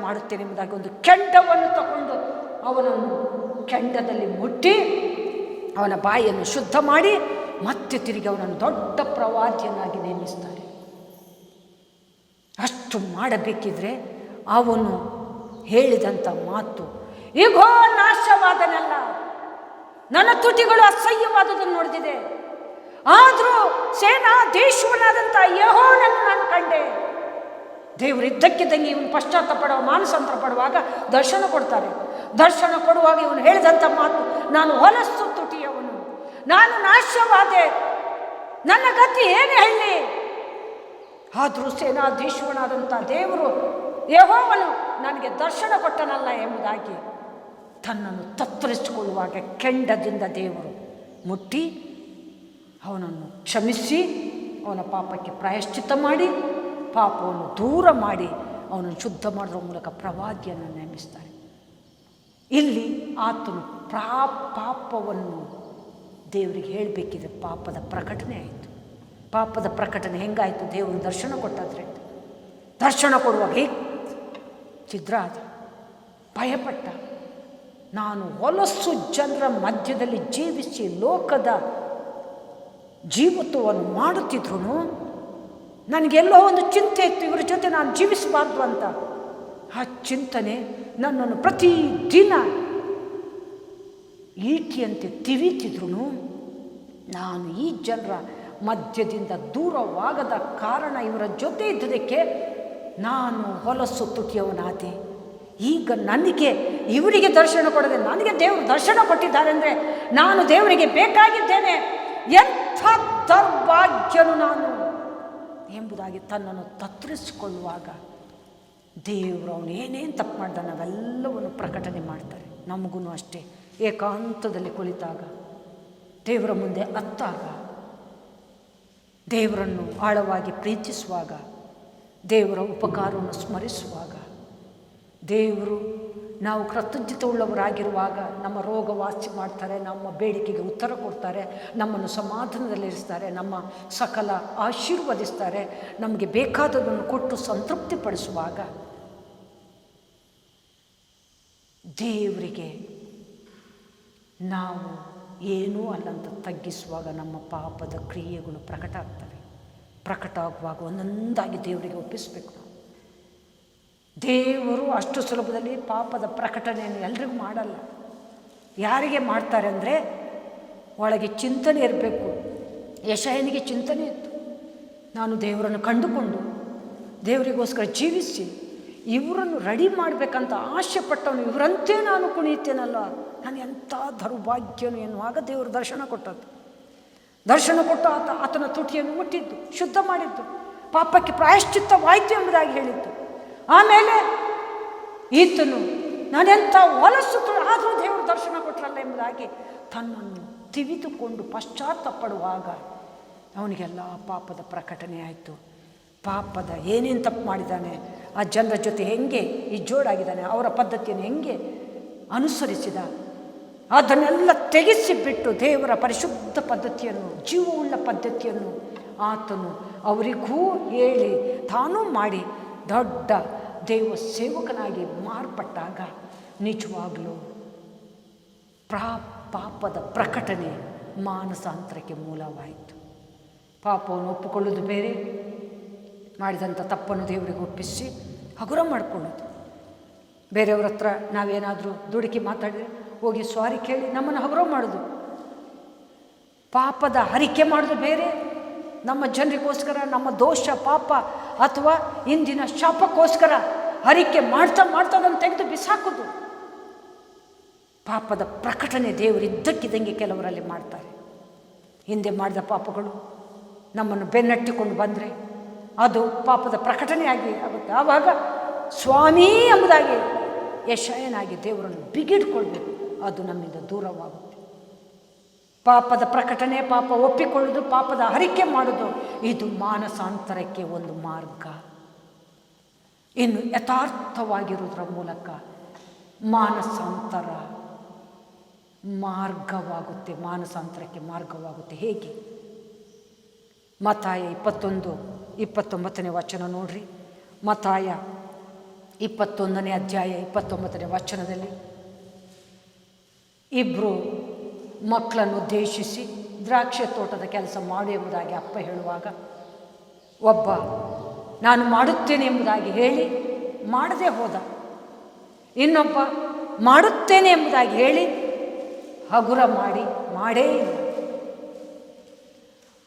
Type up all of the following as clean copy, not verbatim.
ಮಾಡುತ್ತೇನೆ ಎಂಬುದಾಗಿ ಒಂದು ಕೆಂಡವನ್ನು ತಗೊಂಡು ಅವನನ್ನು ಕೆಂಡದಲ್ಲಿ ಮುಟ್ಟಿ ಅವನ ಬಾಯಿಯನ್ನು ಶುದ್ಧ ಮಾಡಿ ಮತ್ತೆ ತಿರುಗಿ ಅವನನ್ನು ದೊಡ್ಡ ಪ್ರವಾದಿಯನ್ನಾಗಿ ನೇಮಿಸ್ತಾರೆ. ಅಷ್ಟು ಮಾಡಬೇಕಿದ್ರೆ ಅವನು ಹೇಳಿದಂಥ ಮಾತು, ಈಗೋ ನಾಶವಾದನಲ್ಲ, ನನ್ನ ತುಟಿಗಳು ಅಸಹ್ಯವಾದದನ್ನು ನೋಡಿದಿದೆ, ಆದರೂ ಸೇನಾಧೀಶ್ವರನಾದಂಥ ಯೆಹೋವನನ್ನು ನಾನು ಕಂಡೆ. ದೇವರು ಇದ್ದಕ್ಕಿದ್ದಂಗೆ ಇವನು ಪಶ್ಚಾತ್ತಾಪ ಪಡುವ ಮಾನಸಾಂತರ ಪಡುವಾಗ ದರ್ಶನ ಕೊಡ್ತಾರೆ. ದರ್ಶನ ಕೊಡುವಾಗ ಇವನು ಹೇಳಿದಂಥ ಮಾತು, ನಾನು ಹೊಲಸು ತುಟಿಯವನು, ನಾನು ನಾಶವಾದೆ, ನನ್ನ ಗತಿ ಏನೇ ಹೇಳಿ. ಆದರೂ ಸೇನಾಧೀಶ್ವರನಾದಂಥ ದೇವರು ಯೆಹೋವನು ನನಗೆ ದರ್ಶನ ಕೊಟ್ಟನಲ್ಲ ಎಂಬುದಾಗಿ ತನ್ನನ್ನು ತತ್ತರಿಸಿಕೊಳ್ಳುವಾಗ ಕೆಂಡದಿಂದ ದೇವರು ಮುಟ್ಟಿ ಅವನನ್ನು ಕ್ಷಮಿಸಿ ಅವನ ಪಾಪಕ್ಕೆ ಪ್ರಾಯಶ್ಚಿತ್ತ ಮಾಡಿ ಪಾಪವನ್ನು ದೂರ ಮಾಡಿ ಅವನನ್ನು ಶುದ್ಧ ಮಾಡುವ ಮೂಲಕ ಪ್ರವಾದಿಯನ್ನು ನೇಮಿಸ್ತಾರೆ. ಇಲ್ಲಿ ಆತನು ಪಾಪವನ್ನು ದೇವರಿಗೆ ಹೇಳಬೇಕಿದ್ರೆ ಪಾಪದ ಪ್ರಕಟಣೆ ಆಯಿತು. ಪಾಪದ ಪ್ರಕಟಣೆ ಹೆಂಗಾಯಿತು? ದೇವರು ದರ್ಶನ ಕೊಟ್ಟಾದ್ರೆ ದರ್ಶನ ಕೊಡುವಾಗ ಹೇಗೆ ಛಿದ್ರ ಆದ, ಭಯಪಟ್ಟ. ನಾನು ಹೊಲಸು ಜನರ ಮಧ್ಯದಲ್ಲಿ ಜೀವಿಸಿ ಲೋಕದ ಜೀವತ್ವವನ್ನು ಮಾಡುತ್ತಿದ್ರು ನನಗೆಲ್ಲೋ ಒಂದು ಚಿಂತೆ ಇತ್ತು, ಇವರ ಜೊತೆ ನಾನು ಜೀವಿಸಬಾರ್ದು ಅಂತ. ಆ ಚಿಂತನೆ ನನ್ನನ್ನು ಪ್ರತಿದಿನ ಈಟಿಯಂತೆ ತಿವಿತಿದ್ರು ನಾನು ಈ ಜನರ ಮಧ್ಯದಿಂದ ದೂರವಾಗದ ಕಾರಣ ಇವರ ಜೊತೆ ಇದ್ದದಕ್ಕೆ ನಾನು ಹೊಲಸು ತುಟಿಯವನಾದೆ. ಈಗ ನನಗೆ ಇವರಿಗೆ ದರ್ಶನ ಕೊಡದೆ ನನಗೆ ದೇವರು ದರ್ಶನ ಕೊಟ್ಟಿದ್ದಾರೆ ಅಂದರೆ ನಾನು ದೇವರಿಗೆ ಬೇಕಾಗಿದ್ದೇನೆ, ಎಂಥ ದೌರ್ಭಾಗ್ಯನು ನಾನು ಎಂಬುದಾಗಿ ತನ್ನನ್ನು ತತ್ತರಿಸಿಕೊಳ್ಳುವಾಗ ದೇವರು ಅವನು ಏನೇನು ತಪ್ಪು ಮಾಡ್ದ ನಾವೆಲ್ಲವನ್ನು ಪ್ರಕಟಣೆ ಮಾಡ್ತಾರೆ. ನಮಗೂ ಅಷ್ಟೇ, ಏಕಾಂತದಲ್ಲಿ ಕುಳಿತಾಗ, ದೇವರ ಮುಂದೆ ಅತ್ತಾಗ, ದೇವರನ್ನು ಆಳವಾಗಿ ಪ್ರೀತಿಸುವಾಗ, ದೇವರ ಉಪಕಾರವನ್ನು ಸ್ಮರಿಸುವಾಗ, ದೇವರು ನಾವು ಕೃತಜ್ಞತೆ ಉಳ್ಳವರಾಗಿರುವಾಗ ನಮ್ಮ ರೋಗ ವಾಸಿ ಮಾಡ್ತಾರೆ, ನಮ್ಮ ಬೇಡಿಕೆಗೆ ಉತ್ತರ ಕೊಡ್ತಾರೆ, ನಮ್ಮನ್ನು ಸಮಾಧಾನದಲ್ಲಿರಿಸ್ತಾರೆ, ನಮ್ಮ ಸಕಲ ಆಶೀರ್ವದಿಸ್ತಾರೆ, ನಮಗೆ ಬೇಕಾದದನ್ನು ಕೊಟ್ಟು ಸಂತೃಪ್ತಿಪಡಿಸುವಾಗ ದೇವರಿಗೆ ನಾವು ಏನೂ ಅಲ್ಲಂತ ತಗ್ಗಿಸುವಾಗ ನಮ್ಮ ಪಾಪದ ಕ್ರಿಯೆಗಳು ಪ್ರಕಟ ಆಗ್ತವೆ. ಪ್ರಕಟ ಆಗುವಾಗ ಒಂದೊಂದಾಗಿ ದೇವರಿಗೆ ಒಪ್ಪಿಸಬೇಕು. ದೇವರು ಅಷ್ಟು ಸುಲಭದಲ್ಲಿ ಪಾಪದ ಪ್ರಕಟಣೆಯನ್ನು ಎಲ್ರಿಗೂ ಮಾಡಲ್ಲ. ಯಾರಿಗೆ ಮಾಡ್ತಾರೆ ಅಂದರೆ ಒಳಗೆ ಚಿಂತನೆ ಇರಬೇಕು. ಯೆಶಾಯನಿಗೆ ಚಿಂತನೆ ಇತ್ತು, ನಾನು ದೇವರನ್ನು ಕಂಡುಕೊಂಡು ದೇವರಿಗೋಸ್ಕರ ಜೀವಿಸಿ ಇವರನ್ನು ರೆಡಿ ಮಾಡಬೇಕಂತ ಆಸೆ ಪಟ್ಟವನು, ಇವರಂತೆ ನಾನು ಕುಣಿಯುತ್ತೇನಲ್ಲ, ನಾನು ಎಂಥ ದೌರ್ಭಾಗ್ಯನು ಎನ್ನುವಾಗ ದೇವರು ದರ್ಶನ ಕೊಟ್ಟದ್ದು. ದರ್ಶನ ಕೊಟ್ಟು ಆತನ ತುಟಿಯನ್ನು ಮುಟ್ಟಿದ್ದು, ಶುದ್ಧ ಮಾಡಿದ್ದು, ಪಾಪಕ್ಕೆ ಪ್ರಾಯಶ್ಚಿತ್ತವಾಯಿತು ಎಂಬುದಾಗಿ ಹೇಳಿದ್ದು. ಆಮೇಲೆ ಈತನು ನಾನೆಂಥ ಹೊಲಸು ಆದರೂ ದೇವರು ದರ್ಶನ ಕೊಟ್ಟರಲ್ಲ ಎಂಬುದಾಗಿ ತನ್ನನ್ನು ತಿವಿದುಕೊಂಡು ಪಶ್ಚಾತ್ತಾಪಡುವಾಗ ಅವನಿಗೆಲ್ಲ ಪಾಪದ ಪ್ರಕಟಣೆ ಆಯಿತು. ಪಾಪದ ಏನೇನು ತಪ್ಪು ಮಾಡಿದ್ದಾನೆ, ಆ ಜನರ ಜೊತೆ ಹೆಂಗೆ ಈ ಜೋಡಾಗಿದ್ದಾನೆ, ಅವರ ಪದ್ಧತಿಯನ್ನು ಹೆಂಗೆ ಅನುಸರಿಸಿದ, ಅದನ್ನೆಲ್ಲ ತೆಗೆಸಿಬಿಟ್ಟು ದೇವರ ಪರಿಶುದ್ಧ ಪದ್ಧತಿಯನ್ನು, ಜೀವವುಳ್ಳ ಪದ್ಧತಿಯನ್ನು ಆತನು ಅವರಿಗೂ ಹೇಳಿ ತಾನೂ ಮಾಡಿ ದೊಡ್ಡ ದೇವ ಸೇವಕನಾಗಿ ಮಾರ್ಪಟ್ಟಾಗ ನಿಜವಾಗಲೂ ಪಾಪದ ಪ್ರಕಟಣೆ ಮಾನಸಾಂತರಕ್ಕೆ ಮೂಲವಾಯಿತು. ಪಾಪವನ್ನು ಒಪ್ಪಿಕೊಳ್ಳೋದು ಬೇರೆ, ಮಾಡಿದಂಥ ತಪ್ಪನ್ನು ದೇವರಿಗೆ ಒಪ್ಪಿಸಿ ಹಗುರ ಮಾಡಿಕೊಳ್ಳೋದು. ಬೇರೆಯವ್ರ ಹತ್ರ ನಾವೇನಾದರೂ ದುಡುಕಿ ಮಾತಾಡಿದ್ರೆ ಹೋಗಿ ಸ್ವಾರಿ ಕೇಳಿ ನಮ್ಮನ್ನು ಹಗುರ ಮಾಡೋದು. ಪಾಪದ ಹರಿಕೆ ಮಾಡೋದು ಬೇರೆ, ನಮ್ಮ ಜನರಿಗೋಸ್ಕರ ನಮ್ಮ ದೋಷ ಪಾಪ ಅಥವಾ ಇಂದಿನ ಶಾಪಕ್ಕೋಸ್ಕರ ಹರಿಕೆ ಮಾಡ್ತಾ ಅದನ್ನು ತೆಗೆದು ಬಿಸಾಕೋದು. ಪಾಪದ ಪ್ರಕಟಣೆ ದೇವರು ಇದ್ದಕ್ಕಿದ್ದಂಗೆ ಕೆಲವರಲ್ಲಿ ಮಾಡ್ತಾರೆ. ಹಿಂದೆ ಮಾಡಿದ ಪಾಪಗಳು ನಮ್ಮನ್ನು ಬೆನ್ನಟ್ಟಿಕೊಂಡು ಬಂದರೆ ಅದು ಪಾಪದ ಪ್ರಕಟಣೆಯಾಗಿ ಆಗುತ್ತೆ. ಆವಾಗ ಸ್ವಾಮಿ ಎಂಬುದಾಗಿ ಯೆಶಾಯನಾಗಿ ದೇವರನ್ನು ಬಿಗಿಡ್ಕೊಳ್ಬೇಕು, ಅದು ನಮ್ಮಿಂದ ದೂರವಾಗುತ್ತೆ. ಪಾಪದ ಪ್ರಕಟಣೆ, ಪಾಪ ಒಪ್ಪಿಕೊಳ್ಳೋದು, ಪಾಪದ ಹರಿಕೆ ಮಾಡೋದು, ಇದು ಮಾನಸಾಂತರಕ್ಕೆ ಒಂದು ಮಾರ್ಗ. ಇನ್ನು ಯಥಾರ್ಥವಾಗಿರುವುದರ ಮೂಲಕ ಮಾನಸಾಂತರ ಮಾರ್ಗವಾಗುತ್ತೆ, ಮಾನಸಾಂತರಕ್ಕೆ ಮಾರ್ಗವಾಗುತ್ತೆ. ಹೇಗೆ? ಮತ್ತಾಯ 21:29 ವಚನ ನೋಡ್ರಿ. ಮತ್ತಾಯ 21ನೇ ಅಧ್ಯಾಯ 29ನೇ ವಚನದಲ್ಲಿ ಇಬ್ಬರು ಮಕ್ಕಳನ್ನು ಉದ್ದೇಶಿಸಿ ದ್ರಾಕ್ಷಿ ತೋಟದ ಕೆಲಸ ಮಾಡು ಎಂಬುದಾಗಿ ಅಪ್ಪ ಹೇಳುವಾಗ ಒಬ್ಬ ನಾನು ಮಾಡುತ್ತೇನೆ ಎಂಬುದಾಗಿ ಹೇಳಿ ಮಾಡದೇ ಹೋದ. ಇನ್ನೊಬ್ಬ ಮಾಡುತ್ತೇನೆ ಎಂಬುದಾಗಿ ಹೇಳಿ ಹಗುರ ಮಾಡೇ ಇಲ್ಲ.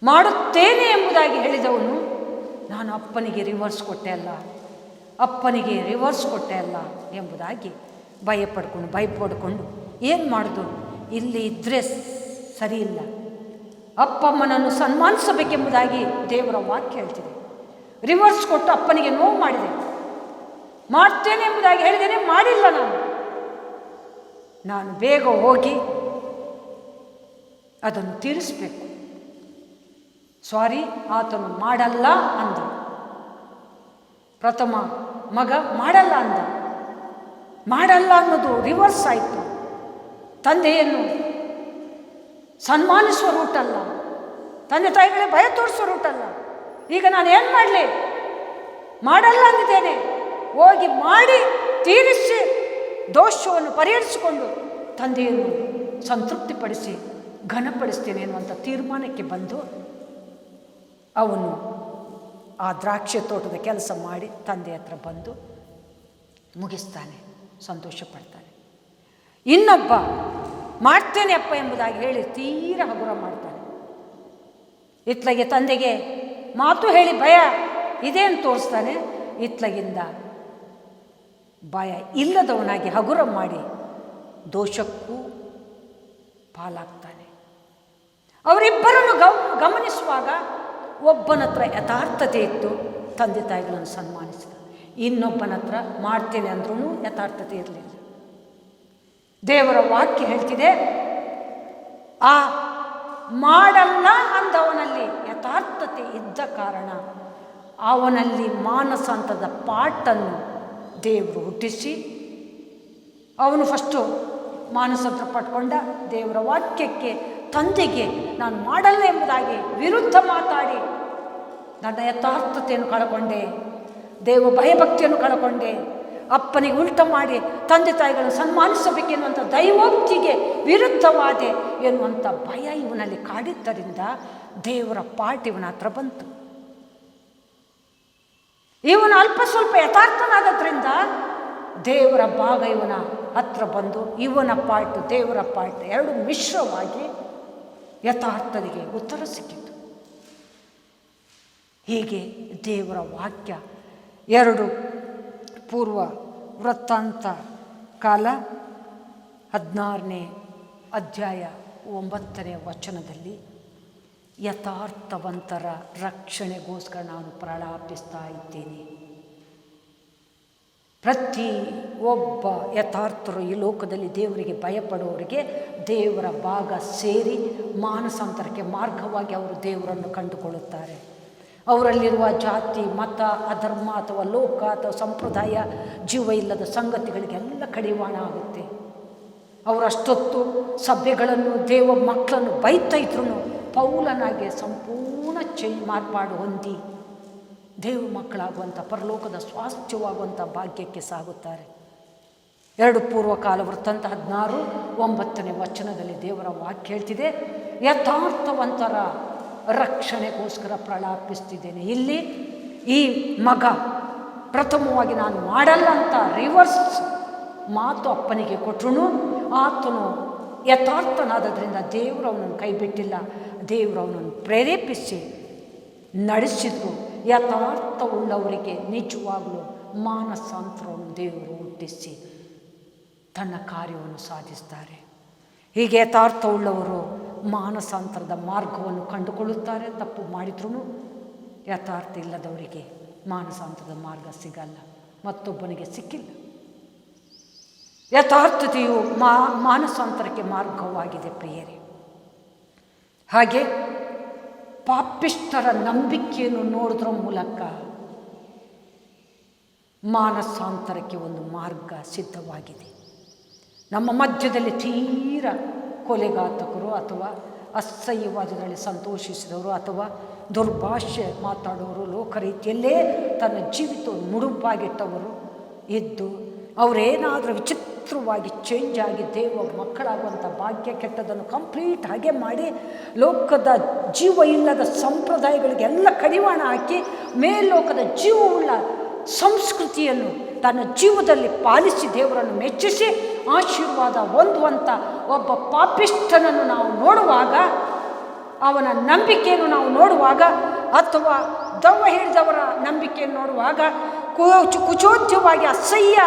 ಮಾಡುತ್ತೇನೆ ಎಂಬುದಾಗಿ ಹೇಳಿದವನು ನಾನು ಅಪ್ಪನಿಗೆ ರಿವರ್ಸ್ ಕೊಟ್ಟೆ ಅಲ್ಲ ಎಂಬುದಾಗಿ ಭಯಪಡ್ಕೊಂಡು ಏನು ಮಾಡೋದು, ಇಲ್ಲಿ ಇದ್ದರೆ ಸರಿ ಇಲ್ಲ, ಅಪ್ಪ ಅಮ್ಮನನ್ನು ಸನ್ಮಾನಿಸಬೇಕೆಂಬುದಾಗಿ ದೇವರ ವಾಕ್ಯ ಹೇಳ್ತಿದೆ. ರಿವರ್ಸ್ ಕೊಟ್ಟು ಅಪ್ಪನಿಗೆ ನೋವು ಮಾಡಿದೆ. ಮಾಡ್ತೇನೆ ಎಂಬುದಾಗಿ ಹೇಳಿದ್ದೇನೆ, ಮಾಡಿಲ್ಲ. ನಾನು ಬೇಗ ಹೋಗಿ ಅದನ್ನು ತೀರಿಸಬೇಕು. ಸಾರಿ, ಆತನು ಮಾಡಲ್ಲ ಅಂದ. ಪ್ರಥಮ ಮಗ ಮಾಡಲ್ಲ ಅಂದ. ಮಾಡಲ್ಲ ಅನ್ನೋದು ರಿವರ್ಸ್ ಆಯಿತು. ತಂದೆಯನ್ನು ಸನ್ಮಾನಿಸುವ ರೂಟಲ್ಲ, ತಂದೆ ತಾಯಿಗಳಿಗೆ ಭಯ ತೋರಿಸುವ ರೂಟಲ್ಲ. ಈಗ ನಾನು ಏನು ಮಾಡಲಿ? ಮಾಡಲ್ಲ ಅಂದಿದ್ದೇನೆ, ಹೋಗಿ ಮಾಡಿ ತೀರಿಸಿ ದೋಷವನ್ನು ಪರಿಹರಿಸಿಕೊಂಡು ತಂದೆಯನ್ನು ಸಂತೃಪ್ತಿಪಡಿಸಿ ಘನಪಡಿಸ್ತೇನೆ ಎನ್ನುವಂಥ ತೀರ್ಮಾನಕ್ಕೆ ಬಂದು ಅವನು ಆ ದ್ರಾಕ್ಷಿ ತೋಟದ ಕೆಲಸ ಮಾಡಿ ತಂದೆ ಹತ್ರ ಬಂದು ಮುಗಿಸ್ತಾನೆ, ಸಂತೋಷ ಪಡ್ತಾನೆ. ಇನ್ನೊಬ್ಬ ಮಾಡ್ತೇನೆ ಅಪ್ಪ ಎಂಬುದಾಗಿ ಹೇಳಿ ತೀರ ಹಗುರ ಮಾಡ್ತಾನೆ. ಇತ್ಲಗೆ ತಂದೆಗೆ ಮಾತು ಹೇಳಿ ಭಯ ಇದೆ ಅಂತ ತೋರಿಸ್ತಾನೆ. ಇತ್ಲಗಿಂದ ಭಯ ಇಲ್ಲದವನಾಗಿ ಹಗುರ ಮಾಡಿ ದೋಷಕ್ಕೂ ಪಾಲಾಗ್ತಾನೆ. ಅವರಿಬ್ಬರನ್ನು ಗಮನಿಸುವಾಗ ಒಬ್ಬನ ಹತ್ರ ಯಥಾರ್ಥತೆ ಇತ್ತು, ತಂದೆ ತಾಯಿಗಳನ್ನು ಸನ್ಮಾನಿಸಿದ. ಇನ್ನೊಬ್ಬನ ಹತ್ರ ಮಾಡ್ತೇನೆ ಅಂದ್ರೂ ಯಥಾರ್ಥತೆ ಇರಲಿಲ್ಲ. ದೇವರ ವಾಕ್ಯ ಹೇಳ್ತಿದೆ, ಆ ಮಾಡಲ್ಲ ಅಂದವನಲ್ಲಿ ಯಥಾರ್ಥತೆ ಇದ್ದ ಕಾರಣ ಅವನಲ್ಲಿ ಮಾನಸಾಂತದ ಪಾಠನ್ನು ದೇವರು ಹುಟ್ಟಿಸಿ ಅವನು ಫಸ್ಟು ಮಾನಸಾಂತರ ಪಟ್ಕೊಂಡ. ದೇವರ ವಾಕ್ಯಕ್ಕೆ ತಂದೆಗೆ ನಾನು ಮಾಡಲ್ಲ ಎಂಬುದಾಗಿ ವಿರುದ್ಧ ಮಾತಾಡಿ ನನ್ನ ಯಥಾರ್ಥತೆಯನ್ನು ಕಳ್ಕೊಂಡೆ, ದೇವ ಭಯಭಕ್ತಿಯನ್ನು ಕಳ್ಕೊಂಡೆ, ಅಪ್ಪನಿಗೆ ಉಲ್ಟ ಮಾಡಿ ತಂದೆ ತಾಯಿಗಳನ್ನು ಸನ್ಮಾನಿಸಬೇಕೆನ್ನುವಂಥ ದೈವೋಕ್ತಿಗೆ ವಿರುದ್ಧವಾದೆ ಎನ್ನುವಂಥ ಭಯ ಇವನಲ್ಲಿ ಕಾಡಿದ್ದರಿಂದ ದೇವರ ಪಾಠ ಇವನ ಹತ್ರ ಬಂತು. ಇವನು ಅಲ್ಪ ಸ್ವಲ್ಪ ಯಥಾರ್ಥನಾದದ್ರಿಂದ ದೇವರ ಭಾಗ ಇವನ ಹತ್ರ ಬಂದು ಇವನ ಪಾಠ ದೇವರ ಪಾಠ ಎರಡು ಮಿಶ್ರವಾಗಿ ಯಥಾರ್ಥನಿಗೆ ಉತ್ತರ ಸಿಕ್ಕಿತು. ಹೀಗೆ ದೇವರ ವಾಕ್ಯ 2 ಪೂರ್ವ ವೃತ್ತಾಂತ ಕಾಲ 16ನೇ ಅಧ್ಯಾಯ 9ನೇ ವಚನದಲ್ಲಿ ಯಥಾರ್ಥವಂತರ ರಕ್ಷಣೆಗೋಸ್ಕರ ನಾನು ಪ್ರಲಾಪಿಸ್ತಾ ಇದ್ದೇನೆ. ಪ್ರತಿ ಒಬ್ಬ ಯಥಾರ್ಥರು ಈ ಲೋಕದಲ್ಲಿ ದೇವರಿಗೆ ಭಯಪಡುವವರಿಗೆ ದೇವರ ಭಾಗ ಸೇರಿ ಮಾನಸಾಂತರಕ್ಕೆ ಮಾರ್ಗವಾಗಿ ಅವರು ದೇವರನ್ನು ಕಂಡುಕೊಳ್ಳುತ್ತಾರೆ. ಅವರಲ್ಲಿರುವ ಜಾತಿ, ಮತ, ಅಧರ್ಮ ಅಥವಾ ಲೋಕ ಅಥವಾ ಸಂಪ್ರದಾಯ, ಜೀವ ಇಲ್ಲದ ಸಂಗತಿಗಳಿಗೆಲ್ಲ ಕಡಿವಾಣ ಆಗುತ್ತೆ. ಅವರಷ್ಟೊತ್ತು ಸಭೆಗಳನ್ನು ದೇವ ಮಕ್ಕಳನ್ನು ಬೈತಾ ಇದ್ರು ಪೌಲನಾಗೆ ಸಂಪೂರ್ಣ ಮಾರ್ಪಾಡು ಹೊಂದಿ ದೇವ ಮಕ್ಕಳಾಗುವಂಥ ಪರಲೋಕದ ಸ್ವಾಸ್ಥ್ಯವಾಗುವಂಥ ಭಾಗ್ಯಕ್ಕೆ ಸಾಗುತ್ತಾರೆ. 2 ಪೂರ್ವಕಾಲ ವೃತ್ತಾಂತ 16:9ನೇ ವಚನದಲ್ಲಿ ದೇವರ ವಾಕ್ಯ ಹೇಳ್ತಿದೆ, ಯಥಾರ್ಥವಂತರ ರಕ್ಷಣೆಗೋಸ್ಕರ ಪ್ರಲಾಪಿಸ್ತಿದ್ದೇನೆ. ಇಲ್ಲಿ ಈ ಮಗ ಪ್ರಥಮವಾಗಿ ನಾನು ಮಾಡಲ್ಲ ಅಂತ ರಿವರ್ಸ್ ಮಾತು ಅಪ್ಪನಿಗೆ ಕೊಟ್ಟರು. ಆತನು ಯಥಾರ್ಥನಾದದ್ರಿಂದ ದೇವರು ಅವನನ್ನು ಕೈ ಬಿಟ್ಟಿಲ್ಲ, ದೇವರು ಅವನನ್ನು ಪ್ರೇರೇಪಿಸಿ ನಡೆಸಿದ್ರು. ಯಥಾರ್ಥವುಳ್ಳವರಿಗೆ ನಿಜವಾಗಲೂ ಮಾನಸಾಂತರವನ್ನು ದೇವರು ಹುಟ್ಟಿಸಿ ತನ್ನ ಕಾರ್ಯವನ್ನು ಸಾಧಿಸ್ತಾರೆ. ಹೀಗೆ ಯಥಾರ್ಥವುಳ್ಳವರು ಮಾನಸಾಂತರದ ಮಾರ್ಗವನ್ನು ಕಂಡುಕೊಳ್ಳುತ್ತಾರೆ. ತಪ್ಪು ಮಾಡಿದ್ರೂ ಯಥಾರ್ಥ ಇಲ್ಲದವರಿಗೆ ಮಾನಸಾಂತರದ ಮಾರ್ಗ ಸಿಗಲ್ಲ, ಮತ್ತೊಬ್ಬನಿಗೆ ಸಿಕ್ಕಿಲ್ಲ. ಯಥಾರ್ಥತೆಯು ಮಾನಸಾಂತರಕ್ಕೆ ಮಾರ್ಗವಾಗಿದೆ ಪ್ರಿಯರೇ. ಹಾಗೆ ಪಾಪಿಷ್ಠರ ನಂಬಿಕೆಯನ್ನು ನೋಡೋದ್ರ ಮೂಲಕ ಮಾನಸಾಂತರಕ್ಕೆ ಒಂದು ಮಾರ್ಗ ಸಿದ್ಧವಾಗಿದೆ. ನಮ್ಮ ಮಧ್ಯದಲ್ಲಿ ತೀರ ಕೊಲೆಘಾತಕರು ಅಥವಾ ಅಸಹ್ಯವಾದದಲ್ಲಿ ಸಂತೋಷಿಸಿದವರು ಅಥವಾ ದುರ್ಭಾಷೆ ಮಾತಾಡೋರು, ಲೋಕ ರೀತಿಯಲ್ಲೇ ತನ್ನ ಜೀವಿತವನ್ನು ಮುಡುಪಾಗಿಟ್ಟವರು ಇದ್ದು ಅವರೇನಾದರೂ ವಿಚಿತ್ರವಾಗಿ ಚೇಂಜ್ ಆಗಿ ದೇವ ಮಕ್ಕಳಾಗುವಂಥ ಭಾಗ್ಯ ಕೆಟ್ಟದನ್ನು ಕಂಪ್ಲೀಟ್ ಹಾಗೆ ಮಾಡಿ ಲೋಕದ ಜೀವ ಇಲ್ಲದ ಸಂಪ್ರದಾಯಗಳಿಗೆಲ್ಲ ಕಡಿವಾಣ ಹಾಕಿ ಮೇಲ್ಲೋಕದ ಜೀವವುಳ್ಳ ಸಂಸ್ಕೃತಿಯನ್ನು ತನ್ನ ಜೀವದಲ್ಲಿ ಪಾಲಿಸಿ ದೇವರನ್ನು ಮೆಚ್ಚಿಸಿ ಆಶೀರ್ವಾದ ಹೊಂದುವಂಥ ಒಬ್ಬ ಪಾಪಿಷ್ಠನನ್ನು ನಾವು ನೋಡುವಾಗ, ಅವನ ನಂಬಿಕೆಯನ್ನು ನಾವು ನೋಡುವಾಗ, ಅಥವಾ ದೆವ್ವ ಹಿಡಿದವರ ನಂಬಿಕೆಯನ್ನು ನೋಡುವಾಗ, ಕುಚೋದ್ಯವಾಗಿ ಅಸಹ್ಯ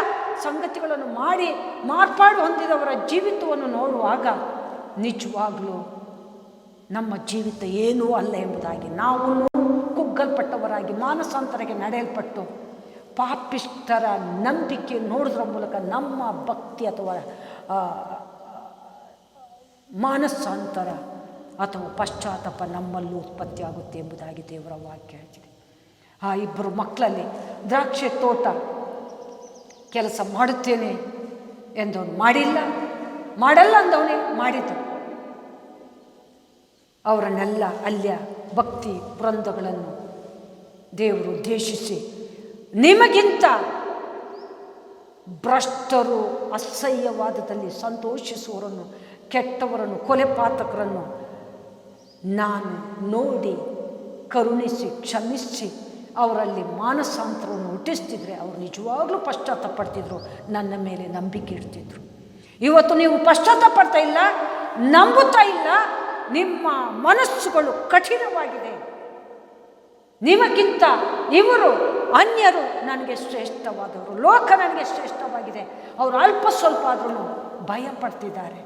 ಸಂಗತಿಗಳನ್ನು ಮಾಡಿ ಮಾರ್ಪಾಡು ಹೊಂದಿದವರ ಜೀವಿತವನ್ನು ನೋಡುವಾಗ ನಿಜವಾಗಲೂ ನಮ್ಮ ಜೀವಿತ ಏನೂ ಅಲ್ಲ ಎಂಬುದಾಗಿ ನಾವು ಕುಗ್ಗಲ್ಪಟ್ಟವರಾಗಿ ಮಾನಸಾಂತರಕ್ಕೆ ನಡೆಯಲ್ಪಟ್ಟು ಪಾಪಿಷ್ಠರ ನಂಬಿಕೆ ನೋಡೋದ್ರ ಮೂಲಕ ನಮ್ಮ ಭಕ್ತಿ ಅಥವಾ ಮಾನಸಾಂತರ ಅಥವಾ ಪಶ್ಚಾತ್ತಾಪ ನಮ್ಮಲ್ಲೂ ಉತ್ಪತ್ತಿಯಾಗುತ್ತೆ ಎಂಬುದಾಗಿ ದೇವರ ವಾಕ್ಯ ಆಗಿದೆ. ಆ ಇಬ್ಬರು ಮಕ್ಕಳಲ್ಲಿ ದ್ರಾಕ್ಷಿ ತೋಟ ಕೆಲಸ ಮಾಡುತ್ತೇನೆ ಎಂದವನು ಮಾಡಲ್ಲ ಅಂದವನೇ ಮಾಡಿದ್ದು. ಅವರನ್ನೆಲ್ಲ ಅಲ್ಲಿಯ ಭಕ್ತಿ ವೃಂದಗಳನ್ನು ದೇವರು ಉದ್ದೇಶಿಸಿ, ನಿಮಗಿಂತ ಭ್ರಷ್ಟರು ಅಸಹ್ಯವಾದದಲ್ಲಿ ಸಂತೋಷಿಸುವವರನ್ನು, ಕೆಟ್ಟವರನ್ನು, ಕೊಲೆಪಾತಕರನ್ನು ನಾನು ನೋಡಿ ಕರುಣಿಸಿ ಕ್ಷಮಿಸಿ ಅವರಲ್ಲಿ ಮಾನಸಾಂತರವನ್ನು ಹುಟ್ಟಿಸ್ತಿದ್ರೆ ಅವರು ನಿಜವಾಗ್ಲೂ ಪಶ್ಚಾತ್ತಾಪ ಪಡ್ತಿದ್ರು, ನನ್ನ ಮೇಲೆ ನಂಬಿಕೆ ಇಡ್ತಿದ್ರು. ಇವತ್ತು ನೀವು ಪಶ್ಚಾತ್ತಾಪ ಪಡ್ತಾ ಇಲ್ಲ, ನಂಬುತ್ತಾ ಇಲ್ಲ, ನಿಮ್ಮ ಮನಸ್ಸುಗಳು ಕಠಿಣವಾಗಿದೆ. ನಿಮಗಿಂತ ಇವರು ಅನ್ಯರು ನನಗೆ ಶ್ರೇಷ್ಠವಾದವರು, ಲೋಕ ನನಗೆ ಶ್ರೇಷ್ಠವಾಗಿದೆ. ಅವರು ಅಲ್ಪ ಸ್ವಲ್ಪ ಆದ್ರೂ ಭಯ ಪಡ್ತಿದ್ದಾರೆ.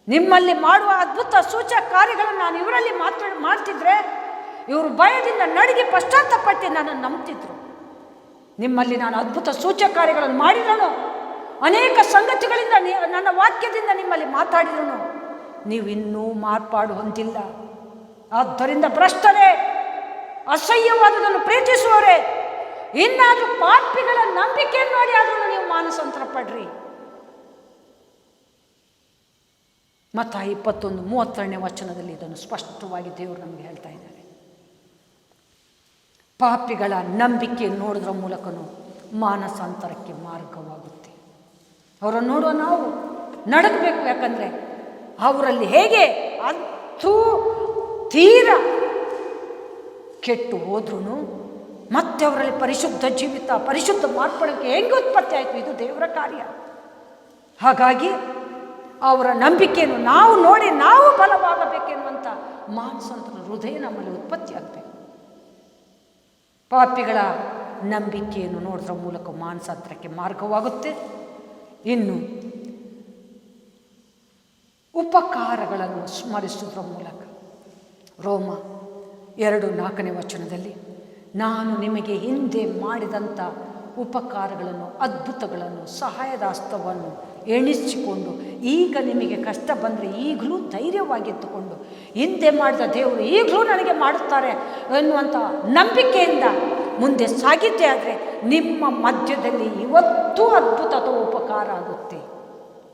ನಿಮ್ಮಲ್ಲಿ ಮಾಡುವ ಅದ್ಭುತ ಸೂಚಕ ಕಾರ್ಯಗಳನ್ನು ನಾನು ಇವರಲ್ಲಿ ಮಾಡ್ತಿದ್ರೆ ಇವರು ಭಯದಿಂದ ನಡುಗಿ ಪಶ್ಚಾತ್ತಾಪಟ್ಟು ನನ್ನನ್ನು ನಂಬ್ತಿದ್ರು. ನಿಮ್ಮಲ್ಲಿ ನಾನು ಅದ್ಭುತ ಸೂಚಕ ಕಾರ್ಯಗಳನ್ನು ಮಾಡಿದನು, ಅನೇಕ ಸಂಗತಿಗಳಿಂದ ನನ್ನ ವಾಕ್ಯದಿಂದ ನಿಮ್ಮಲ್ಲಿ ಮಾತಾಡಿದನು, ನೀವು ಇನ್ನೂ ಮಾರ್ಪಾಡು ಹೊಂದಿಲ್ಲ. ಆದ್ದರಿಂದ ಭ್ರಷ್ಟರೇ, ಅಸಹ್ಯವಾದದನ್ನು ಪ್ರೀತಿಸುವವರೇ, ಇನ್ನಾದರೂ ಪಾಪಿಗಳ ನಂಬಿಕೆಯನ್ನು ನೋಡಿ ಆದರೂ ನೀವು ಮಾನಸಾಂತರ ಪಡ್ರಿ. ಮತ್ತಾಯಿ 21:32 ವಚನದಲ್ಲಿ ಇದನ್ನು ಸ್ಪಷ್ಟವಾಗಿ ದೇವರು ನಮಗೆ ಹೇಳ್ತಾ ಇದ್ದಾರೆ. ಪಾಪಿಗಳ ನಂಬಿಕೆ ನೋಡೋದ್ರ ಮೂಲಕನೂ ಮಾನಸಾಂತರಕ್ಕೆ ಮಾರ್ಗವಾಗುತ್ತೆ. ಅವರನ್ನು ನೋಡುವ ನಾವು ನಡಗಬೇಕು. ಯಾಕಂದರೆ ಅವರಲ್ಲಿ ಹೇಗೆ ಅಂತೂ ತೀರ ಕೆಟ್ಟು ಹೋದ್ರೂ ಮತ್ತೆ ಅವರಲ್ಲಿ ಪರಿಶುದ್ಧ ಜೀವಿತ, ಪರಿಶುದ್ಧ ಮಾರ್ಪಡಕ್ಕೆ ಹೆಂಗೆ ಉತ್ಪತ್ತಿ ಆಯಿತು? ಇದು ದೇವರ ಕಾರ್ಯ. ಹಾಗಾಗಿ ಅವರ ನಂಬಿಕೆಯನ್ನು ನಾವು ನೋಡಿ ನಾವು ಬಲವಾಗಬೇಕೆನ್ನುವಂಥ ಮಾನಸಾಂತರ ಹೃದಯ ನಮ್ಮಲ್ಲಿ ಉತ್ಪತ್ತಿ ಆಗಬೇಕು. ಪಾಪಿಗಳ ನಂಬಿಕೆಯನ್ನು ನೋಡೋದ್ರ ಮೂಲಕ ಮಾನಸಾಂತರಕ್ಕೆ ಮಾರ್ಗವಾಗುತ್ತೆ. ಇನ್ನು ಉಪಕಾರಗಳನ್ನು ಸ್ಮರಿಸುವುದರ ಮೂಲಕ ರೋಮ 2:4 ವಚನದಲ್ಲಿ, ನಾನು ನಿಮಗೆ ಹಿಂದೆ ಮಾಡಿದಂಥ ಉಪಕಾರಗಳನ್ನು, ಅದ್ಭುತಗಳನ್ನು, ಸಹಾಯದ ಹಸ್ತವನ್ನು ಎಣಿಸಿಕೊಂಡು ಈಗ ನಿಮಗೆ ಕಷ್ಟ ಬಂದರೆ ಈಗಲೂ ಧೈರ್ಯವಾಗಿದ್ದುಕೊಂಡು ಹಿಂದೆ ಮಾಡಿದ ದೇವರು ಈಗಲೂ ನನಗೆ ಮಾಡುತ್ತಾರೆ ಎನ್ನುವಂಥ ನಂಬಿಕೆಯಿಂದ ಮುಂದೆ ಸಾಗಿದ್ದೇ ಆದರೆ ನಿಮ್ಮ ಮಧ್ಯದಲ್ಲಿ ಇವತ್ತೂ ಅದ್ಭುತ ಅಥವಾ ಉಪಕಾರ ಆಗುತ್ತೆ.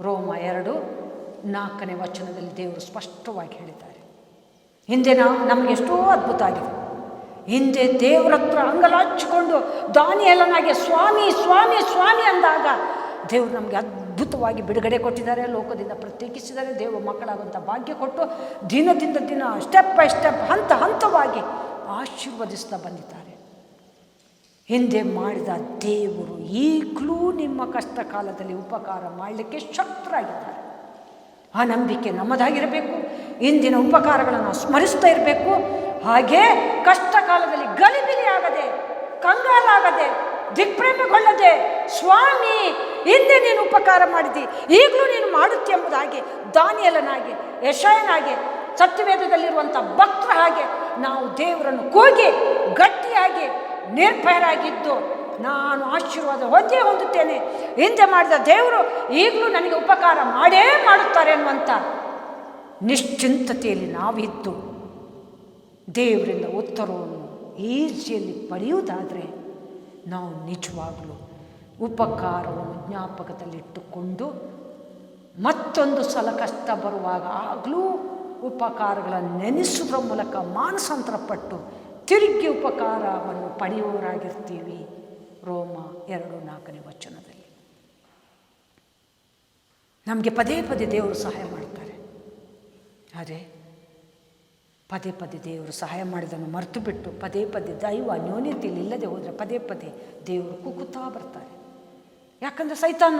ರೋಮ 2:4 ವಚನದಲ್ಲಿ ದೇವರು ಸ್ಪಷ್ಟವಾಗಿ ಹೇಳಿದ್ದಾರೆ. ಹಿಂದೆ ನಮಗೆಷ್ಟೋ ಅದ್ಭುತ ಆಗಿದೆ. ಹಿಂದೆ ದೇವರ ಹತ್ರ ಅಂಗಲಾಚಿಕೊಂಡು ದಾನಿಯೇಲನಾಗೆ ಸ್ವಾಮಿ ಸ್ವಾಮಿ ಸ್ವಾಮಿ ಅಂದಾಗ ದೇವರು ನಮಗೆ ಅದ್ಭುತವಾಗಿ ಬಿಡುಗಡೆ ಕೊಟ್ಟಿದ್ದಾರೆ, ಲೋಕದಿಂದ ಪ್ರತ್ಯೇಕಿಸಿದ್ದಾರೆ, ದೇವ ಮಕ್ಕಳಾಗುವಂಥ ಭಾಗ್ಯ ಕೊಟ್ಟು ದಿನದಿಂದ ದಿನ ಸ್ಟೆಪ್ ಬೈ ಸ್ಟೆಪ್ ಹಂತ ಹಂತವಾಗಿ ಆಶೀರ್ವದಿಸ್ತಾ ಬಂದಿದ್ದಾರೆ. ಹಿಂದೆ ಮಾಡಿದ ದೇವರು ಈಗಲೂ ನಿಮ್ಮ ಕಷ್ಟ ಕಾಲದಲ್ಲಿ ಉಪಕಾರ ಮಾಡಲಿಕ್ಕೆ ಶಕ್ತರಾಗಿದ್ದಾರೆ. ಆ ನಂಬಿಕೆ ನಮ್ಮದಾಗಿರಬೇಕು. ಇಂದಿನ ಉಪಕಾರಗಳನ್ನು ಸ್ಮರಿಸ್ತಾ ಇರಬೇಕು. ಹಾಗೇ ಕಷ್ಟ ಕಾಲದಲ್ಲಿ ಗಲಿಬಿಲಿ ಆಗದೆ, ಕಂಗಾಲಾಗದೆ, ದಿಗ್ಭ್ರಮೆಗೊಳ್ಳದೆ, ಸ್ವಾಮಿ ಹಿಂದೆ ನೀನು ಉಪಕಾರ ಮಾಡಿದಿ, ಈಗಲೂ ನೀನು ಮಾಡುತ್ತಿ ಎಂಬುದಾಗಿ ದಾನಿಯೇಲನಾಗಿ, ಯೆಶಾಯನಾಗಿ, ಸತ್ಯವೇದದಲ್ಲಿರುವಂಥ ಭಕ್ತರ ಹಾಗೆ ನಾವು ದೇವರನ್ನು ಕೂಗಿ ಗಟ್ಟಿಯಾಗಿ ನಿರ್ಭಯರಾಗಿದ್ದು, ನಾನು ಆಶೀರ್ವಾದ ಹೊಂದುತ್ತೇನೆ, ಹಿಂದೆ ಮಾಡಿದ ದೇವರು ಈಗಲೂ ನನಗೆ ಉಪಕಾರ ಮಾಡೇ ಮಾಡುತ್ತಾರೆ ಅನ್ನುವಂಥ ನಿಶ್ಚಿಂತತೆಯಲ್ಲಿ ನಾವಿದ್ದು ದೇವರಿಂದ ಉತ್ತರವನ್ನು ಈಸಿಯಲ್ಲಿ ಪಡೆಯುವುದಾದರೆ ನಾವು ನಿಜವಾಗಲೂ ಉಪಕಾರವನ್ನು ಜ್ಞಾಪಕದಲ್ಲಿಟ್ಟುಕೊಂಡು ಮತ್ತೊಂದು ಸಲ ಕಷ್ಟ ಬರುವಾಗ ಆಗಲೂ ಉಪಕಾರಗಳನ್ನು ನೆನೆಸುವುದರ ಮೂಲಕ ಮಾನಸಾಂತರ ಪಟ್ಟು ತಿರುಗಿ ಉಪಕಾರವನ್ನು ಪಡೆಯುವವರಾಗಿರ್ತೀವಿ. ರೋಮ 2:4 ನಮಗೆ ಪದೇ ಪದೇ ದೇವರು ಸಹಾಯ ಮಾಡ್ತಾರೆ. ಆದರೆ ಪದೇ ಪದೇ ದೇವರು ಸಹಾಯ ಮಾಡಿದನ್ನು ಮರೆತು ಬಿಟ್ಟು ಪದೇ ಪದೇ ದೈವ ನ್ಯೂನ್ಯತೆಯಲ್ಲಿ ಇಲ್ಲದೆ ಹೋದರೆ ಪದೇ ಪದೇ ದೇವರು ಕುಕ್ಕುತ್ತಾ ಬರ್ತಾರೆ. ಯಾಕಂದರೆ ಸೈತಾನ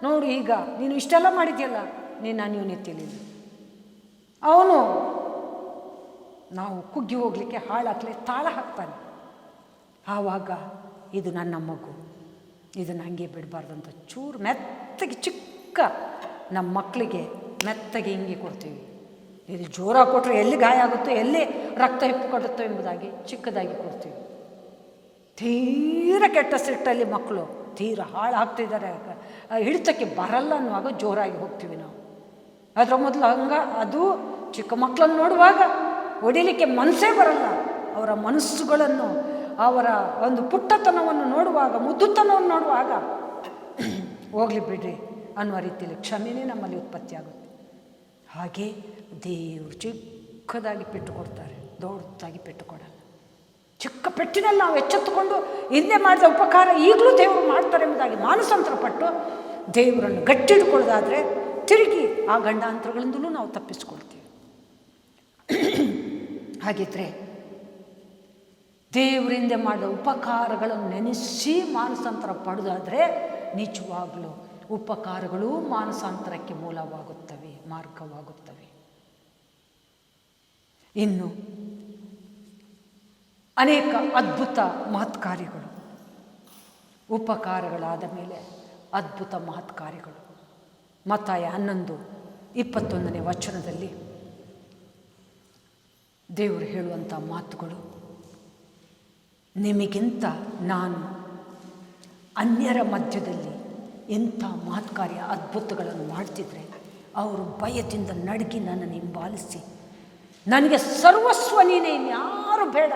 ನೋಡು, ಈಗ ನೀನು ಇಷ್ಟೆಲ್ಲ ಮಾಡಿದ್ಯಲ್ಲ, ನೀನು ನ್ಯೂನ್ಯತೆಯಲ್ಲಿ ಅವನು ನಾವು ಕುಗ್ಗಿ ಹೋಗಲಿಕ್ಕೆ ಹಾಳಾಗಲಿ ತಾಳ ಹಾಕ್ತಾನೆ. ಆವಾಗ ಇದು ನನ್ನ ಮಗು, ಇದನ್ನು ಹಂಗೆ ಬಿಡಬಾರ್ದಂತ ಚೂರು ಮೆತ್ತಗೆ ಚಿಕ್ಕ ನಮ್ಮ ಮಕ್ಕಳಿಗೆ ಮೆತ್ತಗೆ ಹಿಂಗೆ ಕೊಡ್ತೀವಿ. ಇದು ಜೋರಾಗಿ ಕೊಟ್ಟರೆ ಎಲ್ಲಿ ಗಾಯ ಆಗುತ್ತೋ, ಎಲ್ಲಿ ರಕ್ತ ಹಿಪ್ಪುಕೊಡುತ್ತೋ ಎಂಬುದಾಗಿ ಚಿಕ್ಕದಾಗಿ ಕೊಡ್ತೀವಿ. ತೀರ ಕೆಟ್ಟ ಸಿಟ್ಟಲ್ಲಿ ಮಕ್ಕಳು ತೀರ ಹಾಳಾಗ್ತಿದ್ದಾರೆ, ಹಿಡಿತಕ್ಕೆ ಬರಲ್ಲ ಅನ್ನುವಾಗ ಜೋರಾಗಿ ಹೋಗ್ತೀವಿ ನಾವು. ಅದರ ಮೊದಲು ಅದು ಚಿಕ್ಕ ಮಕ್ಕಳನ್ನು ನೋಡುವಾಗ ಹೊಡಿಲಿಕ್ಕೆ ಮನಸ್ಸೇ ಬರಲ್ಲ. ಅವರ ಮನಸ್ಸುಗಳನ್ನು, ಅವರ ಒಂದು ಪುಟ್ಟತನವನ್ನು ನೋಡುವಾಗ, ಮುದ್ದುತನವನ್ನು ನೋಡುವಾಗ ಹೋಗಲಿ ಬಿಡ್ರಿ ಅನ್ನುವ ರೀತಿಯಲ್ಲಿ ಕ್ಷಮೆನೇ ನಮ್ಮಲ್ಲಿ ಉತ್ಪತ್ತಿ ಆಗುತ್ತೆ. ಹಾಗೆ ದೇವರು ಚಿಕ್ಕದಾಗಿ ಪೆಟ್ಟು ಕೊಡ್ತಾರೆ, ದೊಡ್ಡದಾಗಿ ಪೆಟ್ಟು ಕೊಡಲ್ಲ. ಚಿಕ್ಕ ಪೆಟ್ಟಿನಲ್ಲಿ ನಾವು ಎಚ್ಚೆತ್ತುಕೊಂಡು ಹಿಂದೆ ಮಾಡಿದ ಉಪಕಾರ ಈಗಲೂ ದೇವರು ಮಾಡ್ತಾರೆ ಎಂಬುದಾಗಿ ಮಾನಸಾಂತರ ಪಟ್ಟು ದೇವರನ್ನು ಗಟ್ಟಿ ಹಿಡ್ಕೊಳ್ಳೋದಾದರೆ ತಿರುಗಿ ಆ ಗಂಡಾಂತರಗಳಿಂದಲೂ ನಾವು ತಪ್ಪಿಸ್ಕೊಳ್ತೀವಿ. ಹಾಗಿದ್ರೆ ದೇವರಿಂದ ಮಾಡಿದ ಉಪಕಾರಗಳನ್ನು ನೆನೆಸಿ ಮಾನಸಾಂತರ ಪಡೆದಾದರೆ ನಿಜವಾಗಲೂ ಉಪಕಾರಗಳು ಮಾನಸಾಂತರಕ್ಕೆ ಮೂಲವಾಗುತ್ತವೆ, ಮಾರ್ಗವಾಗುತ್ತವೆ. ಇನ್ನು ಅನೇಕ ಅದ್ಭುತ ಮಹತ್ಕಾರ್ಯಗಳು, ಉಪಕಾರಗಳಾದ ಮೇಲೆ ಅದ್ಭುತ ಮಹತ್ಕಾರ್ಯಗಳು. ಮತ್ತಾಯ 11:21 ದೇವರು ಹೇಳುವಂಥ ಮಾತುಗಳು, ನಿಮಗಿಂತ ನಾನು ಅನ್ಯರ ಮಧ್ಯದಲ್ಲಿ ಎಂಥ ಮಹತ್ಕಾರ್ಯ ಅದ್ಭುತಗಳನ್ನು ಮಾಡ್ತಿದ್ರೆ ಅವರು ಭಯದಿಂದ ನಡುಗಿ ನನ್ನನ್ನು ಹಿಂಬಾಲಿಸಿ, ನನಗೆ ಸರ್ವಸ್ವ ನೀನೇ, ಇನ್ಯಾರು ಬೇಡ,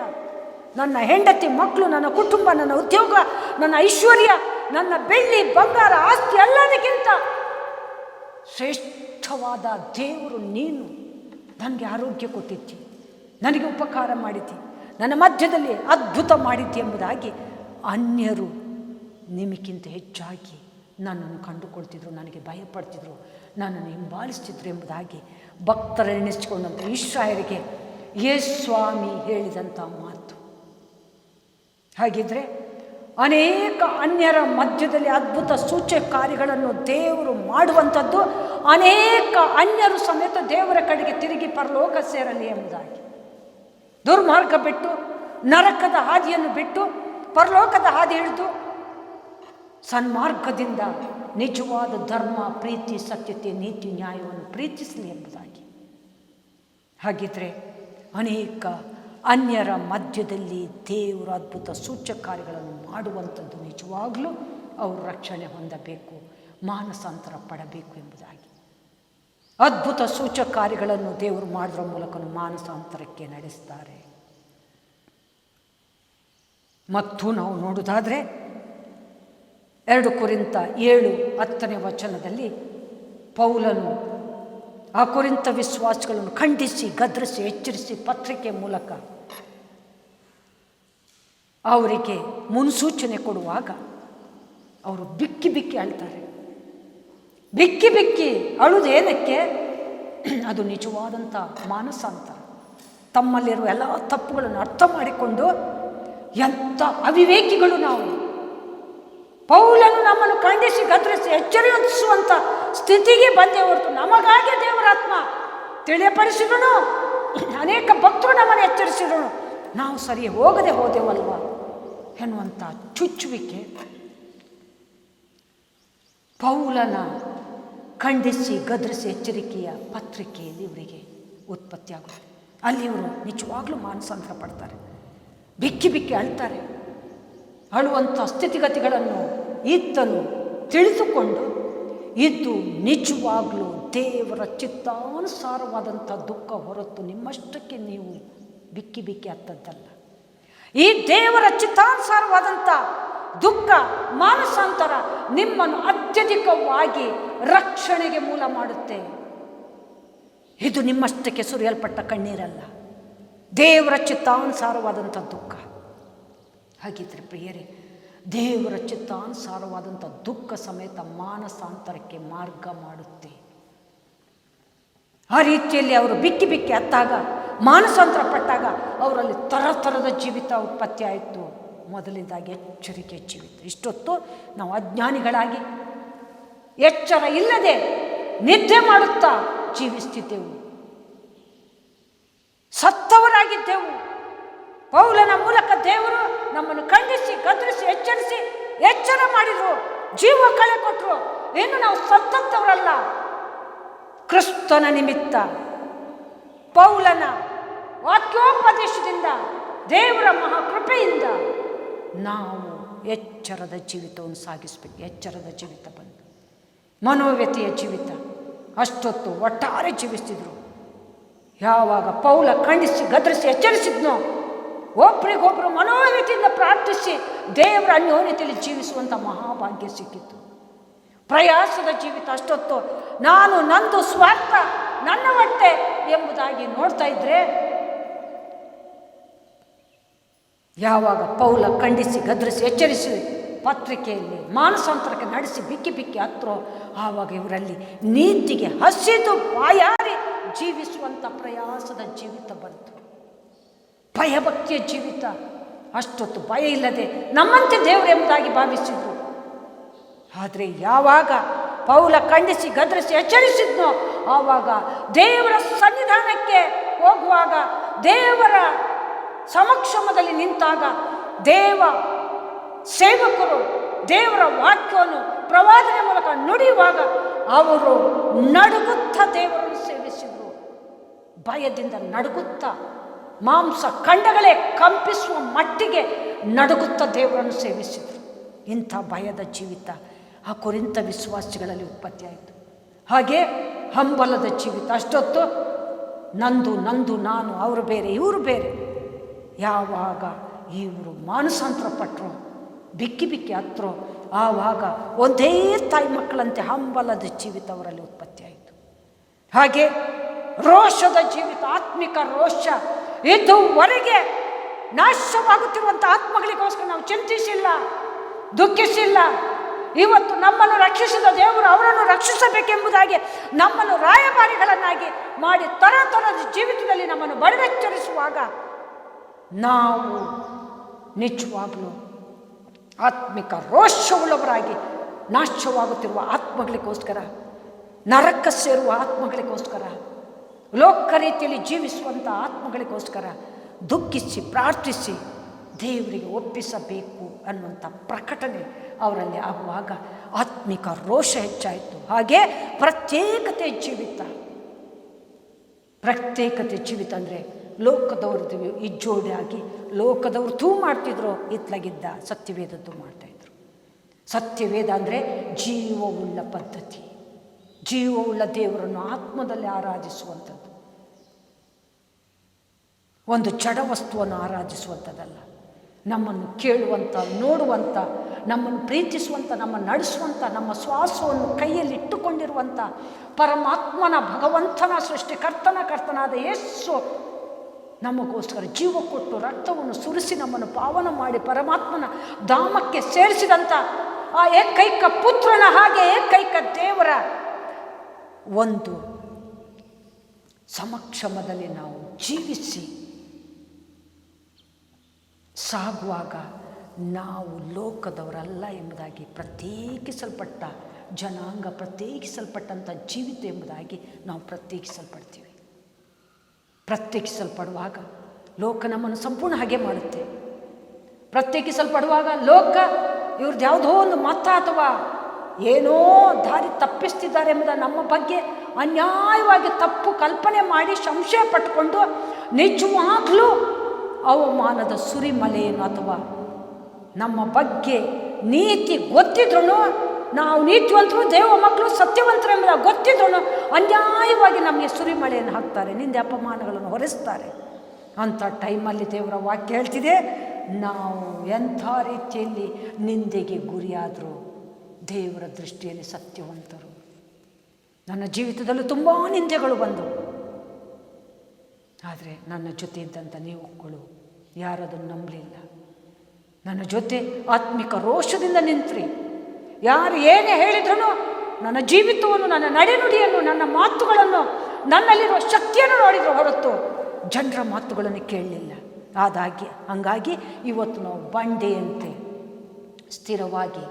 ನನ್ನ ಹೆಂಡತಿ ಮಕ್ಕಳು, ನನ್ನ ಕುಟುಂಬ, ನನ್ನ ಉದ್ಯೋಗ, ನನ್ನ ಐಶ್ವರ್ಯ, ನನ್ನ ಬೆಳ್ಳಿ ಬಂಗಾರ ಆಸ್ತಿ ಎಲ್ಲದಕ್ಕಿಂತ ಶ್ರೇಷ್ಠವಾದ ದೇವರು ನೀನು. ನನಗೆ ಆರೋಗ್ಯ ಕೊಟ್ಟಿದ್ದಿ, ನನಗೆ ಉಪಕಾರ ಮಾಡಿದ್ದಿ, ನನ್ನ ಮಧ್ಯದಲ್ಲಿ ಅದ್ಭುತ ಮಾಡಿದ್ದಿ ಎಂಬುದಾಗಿ ಅನ್ಯರು ನಿಮಗಿಂತ ಹೆಚ್ಚಾಗಿ ನನ್ನನ್ನು ಕಂಡುಕೊಳ್ತಿದ್ರು, ನನಗೆ ಭಯಪಡ್ತಿದ್ರು, ನನ್ನನ್ನು ಹಿಂಬಾಲಿಸ್ತಿದ್ರು ಎಂಬುದಾಗಿ ಭಕ್ತರೆನಿಸಿಕೊಂಡಂಥ ಇಸ್ರಾಯೇಲಿಗೆ ಯೇಸ್ವಾಮಿ ಹೇಳಿದಂಥ ಮಾತು. ಹಾಗಿದ್ರೆ ಅನೇಕ ಅನ್ಯರ ಮಧ್ಯದಲ್ಲಿ ಅದ್ಭುತ ಸೂಚಕ ಕಾರ್ಯಗಳನ್ನು ದೇವರು ಮಾಡುವಂಥದ್ದು, ಅನೇಕ ಅನ್ಯರು ಸಮೇತ ದೇವರ ಕಡೆಗೆ ತಿರುಗಿ ಪರಲೋಕ ಸೇರಲಿ ಎಂಬುದಾಗಿ. ದುರ್ಮಾರ್ಗ ಬಿಟ್ಟು, ನರಕದ ಹಾದಿಯನ್ನು ಬಿಟ್ಟು ಪರಲೋಕದ ಹಾದಿ ಹಿಡಿದು ಸನ್ಮಾರ್ಗದಿಂದ ನಿಜವಾದ ಧರ್ಮ, ಪ್ರೀತಿ, ಸತ್ಯತೆ, ನೀತಿ, ನ್ಯಾಯವನ್ನು ಪ್ರೀತಿಸಲಿ ಎಂಬುದಾಗಿ. ಹಾಗಿದ್ರೆ ಅನೇಕ ಅನ್ಯರ ಮಧ್ಯದಲ್ಲಿ ದೇವರ ಅದ್ಭುತ ಸೂಚಕ ಕಾರ್ಯಗಳನ್ನು ಮಾಡುವಂಥದ್ದು ನಿಜವಾಗಲೂ ಅವರು ರಕ್ಷಣೆ ಹೊಂದಬೇಕು, ಮಾನಸಾಂತರ ಪಡಬೇಕು ಎಂಬುದಾಗಿ. ಅದ್ಭುತ ಸೂಚಕ ಕಾರ್ಯಗಳನ್ನು ದೇವರು ಮಾಡೋದ್ರ ಮೂಲಕ ಮಾನಸಾಂತರಕ್ಕೆ ನಡೆಸ್ತಾರೆ. ಮತ್ತು ನಾವು ನೋಡುವುದಾದರೆ 2 ಕೊರಿಂಥ 7:10 ಪೌಲನು ಆ ಕೊರಿಂಥ ವಿಶ್ವಾಸಗಳನ್ನು ಖಂಡಿಸಿ, ಗದರಿಸಿ, ಎಚ್ಚರಿಸಿ ಪತ್ರಿಕೆ ಮೂಲಕ ಅವರಿಗೆ ಮುನ್ಸೂಚನೆ ಕೊಡುವಾಗ ಅವರು ಬಿಕ್ಕಿ ಬಿಕ್ಕಿ ಅಳ್ತಾರೆ. ಬಿಕ್ಕಿ ಬಿಕ್ಕಿ ಅಳುವುದೇನಕ್ಕೆ? ಅದು ನಿಜವಾದಂಥ ಮಾನಸಾಂತರ. ತಮ್ಮಲ್ಲಿರುವ ಎಲ್ಲ ತಪ್ಪುಗಳನ್ನು ಅರ್ಥ ಮಾಡಿಕೊಂಡು, ಎಂಥ ಅವಿವೇಕಿಗಳು ನಾವು, ಪೌಲನು ನಮ್ಮನ್ನು ಖಂಡಿಸಿ, ಗದರಿಸಿ, ಎಚ್ಚರಿಸುವಂಥ ಸ್ಥಿತಿಗೆ ಬಂದೇ ಹೊರತು ನಮಗಾಗಿ ದೇವರಾತ್ಮ ತಿಳಿಯಪಡಿಸಿದನು. ಅನೇಕ ಭಕ್ತರು ನಮ್ಮನ್ನು ಎಚ್ಚರಿಸಿದನು, ನಾವು ಸರಿ ಹೋಗದೆ ಹೋದೆವಲ್ವ ಎನ್ನುವಂಥ ಚುಚ್ಚುವಿಕೆ ಪೌಲನ ಖಂಡಿಸಿ, ಗದರಿಸಿ, ಎಚ್ಚರಿಕೆಯ ಪತ್ರಿಕೆಯಲ್ಲಿ ಇವರಿಗೆ ಉತ್ಪತ್ತಿಯಾಗುತ್ತೆ. ಅಲ್ಲಿ ಇವರು ನಿಜವಾಗ್ಲೂ ಮಾನಸಾಂತರ ಪಡ್ತಾರೆ, ಬಿಕ್ಕಿ ಬಿಕ್ಕಿ ಅಳ್ತಾರೆ. ಅಳುವಂಥ ಸ್ಥಿತಿಗತಿಗಳನ್ನು ಈತನು ತಿಳಿದುಕೊಂಡು ಇದು ನಿಜವಾಗ್ಲೂ ದೇವರ ಚಿತ್ತಾನುಸಾರವಾದಂಥ ದುಃಖ ಹೊರತು ನಿಮ್ಮಷ್ಟಕ್ಕೆ ನೀವು ಬಿಕ್ಕಿ ಬಿಕ್ಕಿ ಹತ್ತದ್ದಲ್ಲ. ಈ ದೇವರ ಚಿತ್ತಾನುಸಾರವಾದಂಥ ದುಃಖ, ಮಾನಸಾಂತರ ನಿಮ್ಮನ್ನು ಅತ್ಯಧಿಕವಾಗಿ ರಕ್ಷಣೆಗೆ ಮೂಲ ಮಾಡುತ್ತೆ. ಇದು ನಿಮ್ಮಷ್ಟಕ್ಕೆ ಸುರಿಯಲ್ಪಟ್ಟ ಕಣ್ಣೀರಲ್ಲ, ದೇವರ ಚಿತ್ತಾನುಸಾರವಾದಂಥ ದುಃಖ. ಹಾಗಿದ್ರೆ ಪ್ರಿಯರೇ, ದೇವರ ಚಿತ್ತಾನುಸಾರವಾದಂಥ ದುಃಖ ಸಮೇತ ಮಾನಸಾಂತರಕ್ಕೆ ಮಾರ್ಗ ಮಾಡುತ್ತೆ. ಆ ರೀತಿಯಲ್ಲಿ ಅವರು ಬಿಕ್ಕಿ ಬಿಕ್ಕಿ ಅತ್ತಾಗ, ಮಾನಸಾಂತರ ಪಟ್ಟಾಗ ಅವರಲ್ಲಿ ಥರದ ಜೀವಿತ ಉತ್ಪತ್ತಿ ಆಯಿತು. ಮೊದಲಿಂದಾಗಿ ಎಚ್ಚರಿಕೆ ಜೀವಿತ. ಇಷ್ಟೊತ್ತು ನಾವು ಅಜ್ಞಾನಿಗಳಾಗಿ ಎಚ್ಚರ ಇಲ್ಲದೆ ನಿದ್ದೆ ಮಾಡುತ್ತಾ ಜೀವಿಸ್ತಿದ್ದೆವು, ಸತ್ತವರಾಗಿದ್ದೆವು. ಪೌಲನ ಮೂಲಕ ದೇವರು ನಮ್ಮನ್ನು ಖಂಡಿಸಿ, ಗದರಿಸಿ, ಎಚ್ಚರಿಸಿ, ಎಚ್ಚರ ಮಾಡಿದರು, ಜೀವ ಕಳೆ ಕೊಟ್ಟರು. ಇನ್ನು ನಾವು ಸತ್ತವರಲ್ಲ. ಕ್ರಿಸ್ತನ ನಿಮಿತ್ತ ಪೌಲನ ವಾಕ್ಯೋಪದೇಶದಿಂದ, ದೇವರ ಮಹಾಕೃಪೆಯಿಂದ ನಾವು ಎಚ್ಚರದ ಜೀವಿತವನ್ನು ಸಾಗಿಸಬೇಕು. ಎಚ್ಚರದ ಜೀವಿತ ಬಂದು ಮನೋವ್ಯತೆಯ ಜೀವಿತ. ಅಷ್ಟೊತ್ತು ಒಟ್ಟಾರೆ ಜೀವಿಸ್ತಿದ್ರು. ಯಾವಾಗ ಪೌಲ ಖಂಡಿಸಿ, ಗದರಿಸಿ, ಎಚ್ಚರಿಸಿದ್ನೋ, ಒಬ್ರಿಗೊಬ್ಬರು ಮನೋವ್ಯತೆಯಿಂದ ಪ್ರಾರ್ಥಿಸಿ ದೇವರ ಅನ್ಯೋನ್ಯತೆಯಲ್ಲಿ ಜೀವಿಸುವಂಥ ಮಹಾಭಾಗ್ಯ ಸಿಕ್ಕಿತ್ತು. ಪ್ರಯಾಸದ ಜೀವಿತ. ಅಷ್ಟೊತ್ತು ನಾನು, ನಂದು ಸ್ವಾರ್ಥ, ನನ್ನ ಹೊಟ್ಟೆ ಎಂಬುದಾಗಿ ನೋಡ್ತಾ ಇದ್ರೆ, ಯಾವಾಗ ಪೌಲ ಖಂಡಿಸಿ, ಗದರಿಸಿ, ಎಚ್ಚರಿಸಿ ಪತ್ರಿಕೆಯಲ್ಲಿ ಮಾನಸಾಂತರಕ್ಕೆ ನಡೆಸಿ ಬಿಕ್ಕಿ ಬಿಕ್ಕಿ ಹತ್ತರೋ, ಆವಾಗ ಇವರಲ್ಲಿ ನೀತಿಗೆ ಹಸಿದು ಬಾಯಾರಿ ಜೀವಿಸುವಂಥ ಪ್ರಯಾಸದ ಜೀವಿತ ಬಂತು. ಭಯಭಕ್ತಿಯ ಜೀವಿತ. ಅಷ್ಟೊತ್ತು ಭಯ ಇಲ್ಲದೆ ನಮ್ಮಂತೆ ದೇವರು ಎಂಬುದಾಗಿ ಭಾವಿಸಿದ್ರು. ಆದರೆ ಯಾವಾಗ ಪೌಲ ಖಂಡಿಸಿ, ಗದರಿಸಿ, ಎಚ್ಚರಿಸಿದ್ನೋ, ಆವಾಗ ದೇವರ ಸನ್ನಿಧಾನಕ್ಕೆ ಹೋಗುವಾಗ, ದೇವರ ಸಮಕ್ಷಮದಲ್ಲಿ ನಿಂತಾಗ, ದೇವ ಸೇವಕರು ದೇವರ ವಾಕ್ಯವನ್ನು ಪ್ರವಾದನೆ ಮೂಲಕ ನುಡಿಯುವಾಗ ಅವರು ನಡುಗುತ್ತಾ ದೇವರನ್ನು ಸೇವಿಸಿದರು. ಭಯದಿಂದ ನಡುಗುತ್ತಾ, ಮಾಂಸ ಖಂಡಗಳೇ ಕಂಪಿಸುವ ಮಟ್ಟಿಗೆ ನಡುಗುತ್ತಾ ದೇವರನ್ನು ಸೇವಿಸಿದರು. ಇಂಥ ಭಯದ ಜೀವಿತ ಆ ಕೊರಿಂಥ ವಿಶ್ವಾಸಿಗಳಲ್ಲಿ ಉತ್ಪತ್ತಿಯಾಯಿತು. ಹಾಗೆ ಹಂಬಲದ ಜೀವಿತ. ಅಷ್ಟೊತ್ತು ನಂದು, ನಂದು, ನಾನು, ಅವರು ಬೇರೆ, ಇವರು ಬೇರೆ. ಯಾವಾಗ ಇವರು ಮಾನಸಾಂತರ ಪಟ್ಟರು, ಬಿಕ್ಕಿ ಬಿಕ್ಕಿ ಹತ್ತರೋ, ಆವಾಗ ಒಂದೇ ತಾಯಿ ಮಕ್ಕಳಂತೆ ಹಂಬಲದ ಜೀವಿತ ಅವರಲ್ಲಿ ಉತ್ಪತ್ತಿಯಾಯಿತು. ಹಾಗೆ ರೋಷದ ಜೀವಿತ, ಆತ್ಮಿಕ ರೋಷ. ಇದುವರೆಗೆ ನಾಶವಾಗುತ್ತಿರುವಂಥ ಆತ್ಮಗಳಿಗೋಸ್ಕರ ನಾವು ಚಿಂತಿಸಿಲ್ಲ, ದುಃಖಿಸಿಲ್ಲ. ಇವತ್ತು ನಮ್ಮನ್ನು ರಕ್ಷಿಸಿದ ದೇವರು ಅವರನ್ನು ರಕ್ಷಿಸಬೇಕೆಂಬುದಾಗಿ ನಮ್ಮನ್ನು ರಾಯಭಾರಿಗಳನ್ನಾಗಿ ಮಾಡಿ ತರತರದ ಜೀವಿತದಲ್ಲಿ ನಮ್ಮನ್ನು ಬಡವೆಚ್ಚರಿಸುವಾಗ ನಾವು ನಿಜವಾಗಲೂ ಆತ್ಮಿಕ ರೋಷವುಳ್ಳವರಾಗಿ ನಾಶವಾಗುತ್ತಿರುವ ಆತ್ಮಗಳಿಗೋಸ್ಕರ, ನರಕ ಸೇರುವ ಆತ್ಮಗಳಿಗೋಸ್ಕರ, ಲೋಕ ರೀತಿಯಲ್ಲಿ ಜೀವಿಸುವಂಥ ಆತ್ಮಗಳಿಗೋಸ್ಕರ ದುಃಖಿಸಿ ಪ್ರಾರ್ಥಿಸಿ ದೇವರಿಗೆ ಒಪ್ಪಿಸಬೇಕು ಅನ್ನುವಂಥ ಪ್ರಕಟಣೆ ಅವರಲ್ಲಿ ಆಗುವಾಗ ಆತ್ಮಿಕ ರೋಷ ಹೆಚ್ಚಾಯಿತು. ಹಾಗೆ ಪ್ರತ್ಯೇಕತೆ ಜೀವಿತ. ಪ್ರತ್ಯೇಕತೆ ಜೀವಿತ ಅಂದರೆ ಲೋಕದವ್ರದ್ದು ಇಜ್ಜೋಡಿಯಾಗಿ ಲೋಕದವ್ರು ತೂ ಮಾಡ್ತಿದ್ರು, ಇತ್ಲಾಗಿದ್ದ ಸತ್ಯವೇದದ್ದು ಮಾಡ್ತಾಯಿದ್ರು. ಸತ್ಯವೇದ ಅಂದರೆ ಜೀವವುಳ್ಳ ಪದ್ಧತಿ, ಜೀವವುಳ್ಳ ದೇವರನ್ನು ಆತ್ಮದಲ್ಲಿ ಆರಾಧಿಸುವಂಥದ್ದು, ಒಂದು ಜಡ ವಸ್ತುವನ್ನು ಆರಾಧಿಸುವಂಥದ್ದಲ್ಲ. ನಮ್ಮನ್ನು ಕೇಳುವಂಥ, ನೋಡುವಂಥ, ನಮ್ಮನ್ನು ಪ್ರೀತಿಸುವಂಥ, ನಮ್ಮನ್ನು ನಡೆಸುವಂಥ, ನಮ್ಮ ಶ್ವಾಸವನ್ನು ಕೈಯಲ್ಲಿ ಇಟ್ಟುಕೊಂಡಿರುವಂಥ ಪರಮಾತ್ಮನ, ಭಗವಂತನ, ಕರ್ತನಾದ ಯೇಸು ನಮಗೋಸ್ಕರ ಜೀವ ಕೊಟ್ಟು ರಕ್ತವನ್ನು ಸುರಿಸಿ ನಮ್ಮನ್ನು ಪಾವನ ಮಾಡಿ ಪರಮಾತ್ಮನ ಧಾಮಕ್ಕೆ ಸೇರಿಸಿದಂಥ ಆ ಏಕೈಕ ಪುತ್ರನ ಹಾಗೆ ಏಕೈಕ ದೇವರ ಒಂದು ಸಮಕ್ಷಮದಲ್ಲಿ ನಾವು ಜೀವಿಸಿ ಸಾಗುವಾಗ ನಾವು ಲೋಕದವರಲ್ಲ ಎಂಬುದಾಗಿ ಪ್ರತ್ಯೇಕಿಸಲ್ಪಟ್ಟ ಜನಾಂಗ, ಪ್ರತ್ಯೇಕಿಸಲ್ಪಟ್ಟಂಥ ಜೀವಿತ ಎಂಬುದಾಗಿ ನಾವು ಪ್ರತ್ಯೇಕಿಸಲ್ಪಡ್ತೀವಿ. ಪ್ರತ್ಯೇಕಿಸಲ್ಪಡುವಾಗ ಲೋಕ ನಮ್ಮನ್ನು ಸಂಪೂರ್ಣ ಹಾಗೆ ಮಾಡುತ್ತೆ. ಪ್ರತ್ಯೇಕಿಸಲ್ಪಡುವಾಗ ಲೋಕ ಇವ್ರದ್ದು ಯಾವುದೋ ಒಂದು ಮತ ಅಥವಾ ಏನೋ ದಾರಿ ತಪ್ಪಿಸ್ತಿದ್ದಾರೆ ಎಂಬುದ ನಮ್ಮ ಬಗ್ಗೆ ಅನ್ಯಾಯವಾಗಿ ತಪ್ಪು ಕಲ್ಪನೆ ಮಾಡಿ ಸಂಶಯ ಪಟ್ಟುಕೊಂಡು ನಿಜವಾಗ್ಲೂ ಅವಮಾನದ ಸುರಿಮಲೆಯನ್ನು ಅಥವಾ ನಮ್ಮ ಬಗ್ಗೆ ನೀತಿ ಗೊತ್ತಿದ್ರೂ, ನಾವು ನೀತಿವಂತರು, ದೇವ ಮಕ್ಕಳು, ಸತ್ಯವಂತರು ಎಂಬುದ ಗೊತ್ತಿದ್ರೂ ಅನ್ಯಾಯವಾಗಿ ನಮಗೆ ಸುರಿಮಳೆಯನ್ನು ಹಾಕ್ತಾರೆ, ನಿಂದೆ ಅಪಮಾನಗಳನ್ನು ಹೊರಿಸ್ತಾರೆ. ಅಂಥ ಟೈಮಲ್ಲಿ ದೇವರ ವಾಕ್ಯ ಹೇಳ್ತಿದೆ, ನಾವು ಎಂಥ ರೀತಿಯಲ್ಲಿ ನಿಂದೆಗೆ ಗುರಿಯಾದರೂ ದೇವರ ದೃಷ್ಟಿಯಲ್ಲಿ ಸತ್ಯವಂತರು. ನನ್ನ ಜೀವಿತದಲ್ಲೂ ತುಂಬ ನಿಂದೆಗಳು ಬಂದವು, ಆದರೆ ನನ್ನ ಜೊತೆ ಇದ್ದಂಥ ನೀವುಗಳು ಯಾರದನ್ನು ನಂಬಲಿಲ್ಲ. ನನ್ನ ಜೊತೆ ಆತ್ಮಿಕ ರೋಷದಿಂದ ನಿಂತ್ರಿ. ಯಾರು ಏನೇ ಹೇಳಿದ್ರು ನನ್ನ ಜೀವಿತವನ್ನು, ನನ್ನ ನಡೆನುಡಿಯನ್ನು, ನನ್ನ ಮಾತುಗಳನ್ನು, ನನ್ನಲ್ಲಿರುವ ಶಕ್ತಿಯನ್ನು ನೋಡಿದ್ರು ಹೊರತು ಜನರ ಮಾತುಗಳನ್ನು ಕೇಳಲಿಲ್ಲ. ಹಂಗಾಗಿ ಇವತ್ತು ನಾವು ಬಂಡೆಯಂತೆ ಸ್ಥಿರವಾಗಿ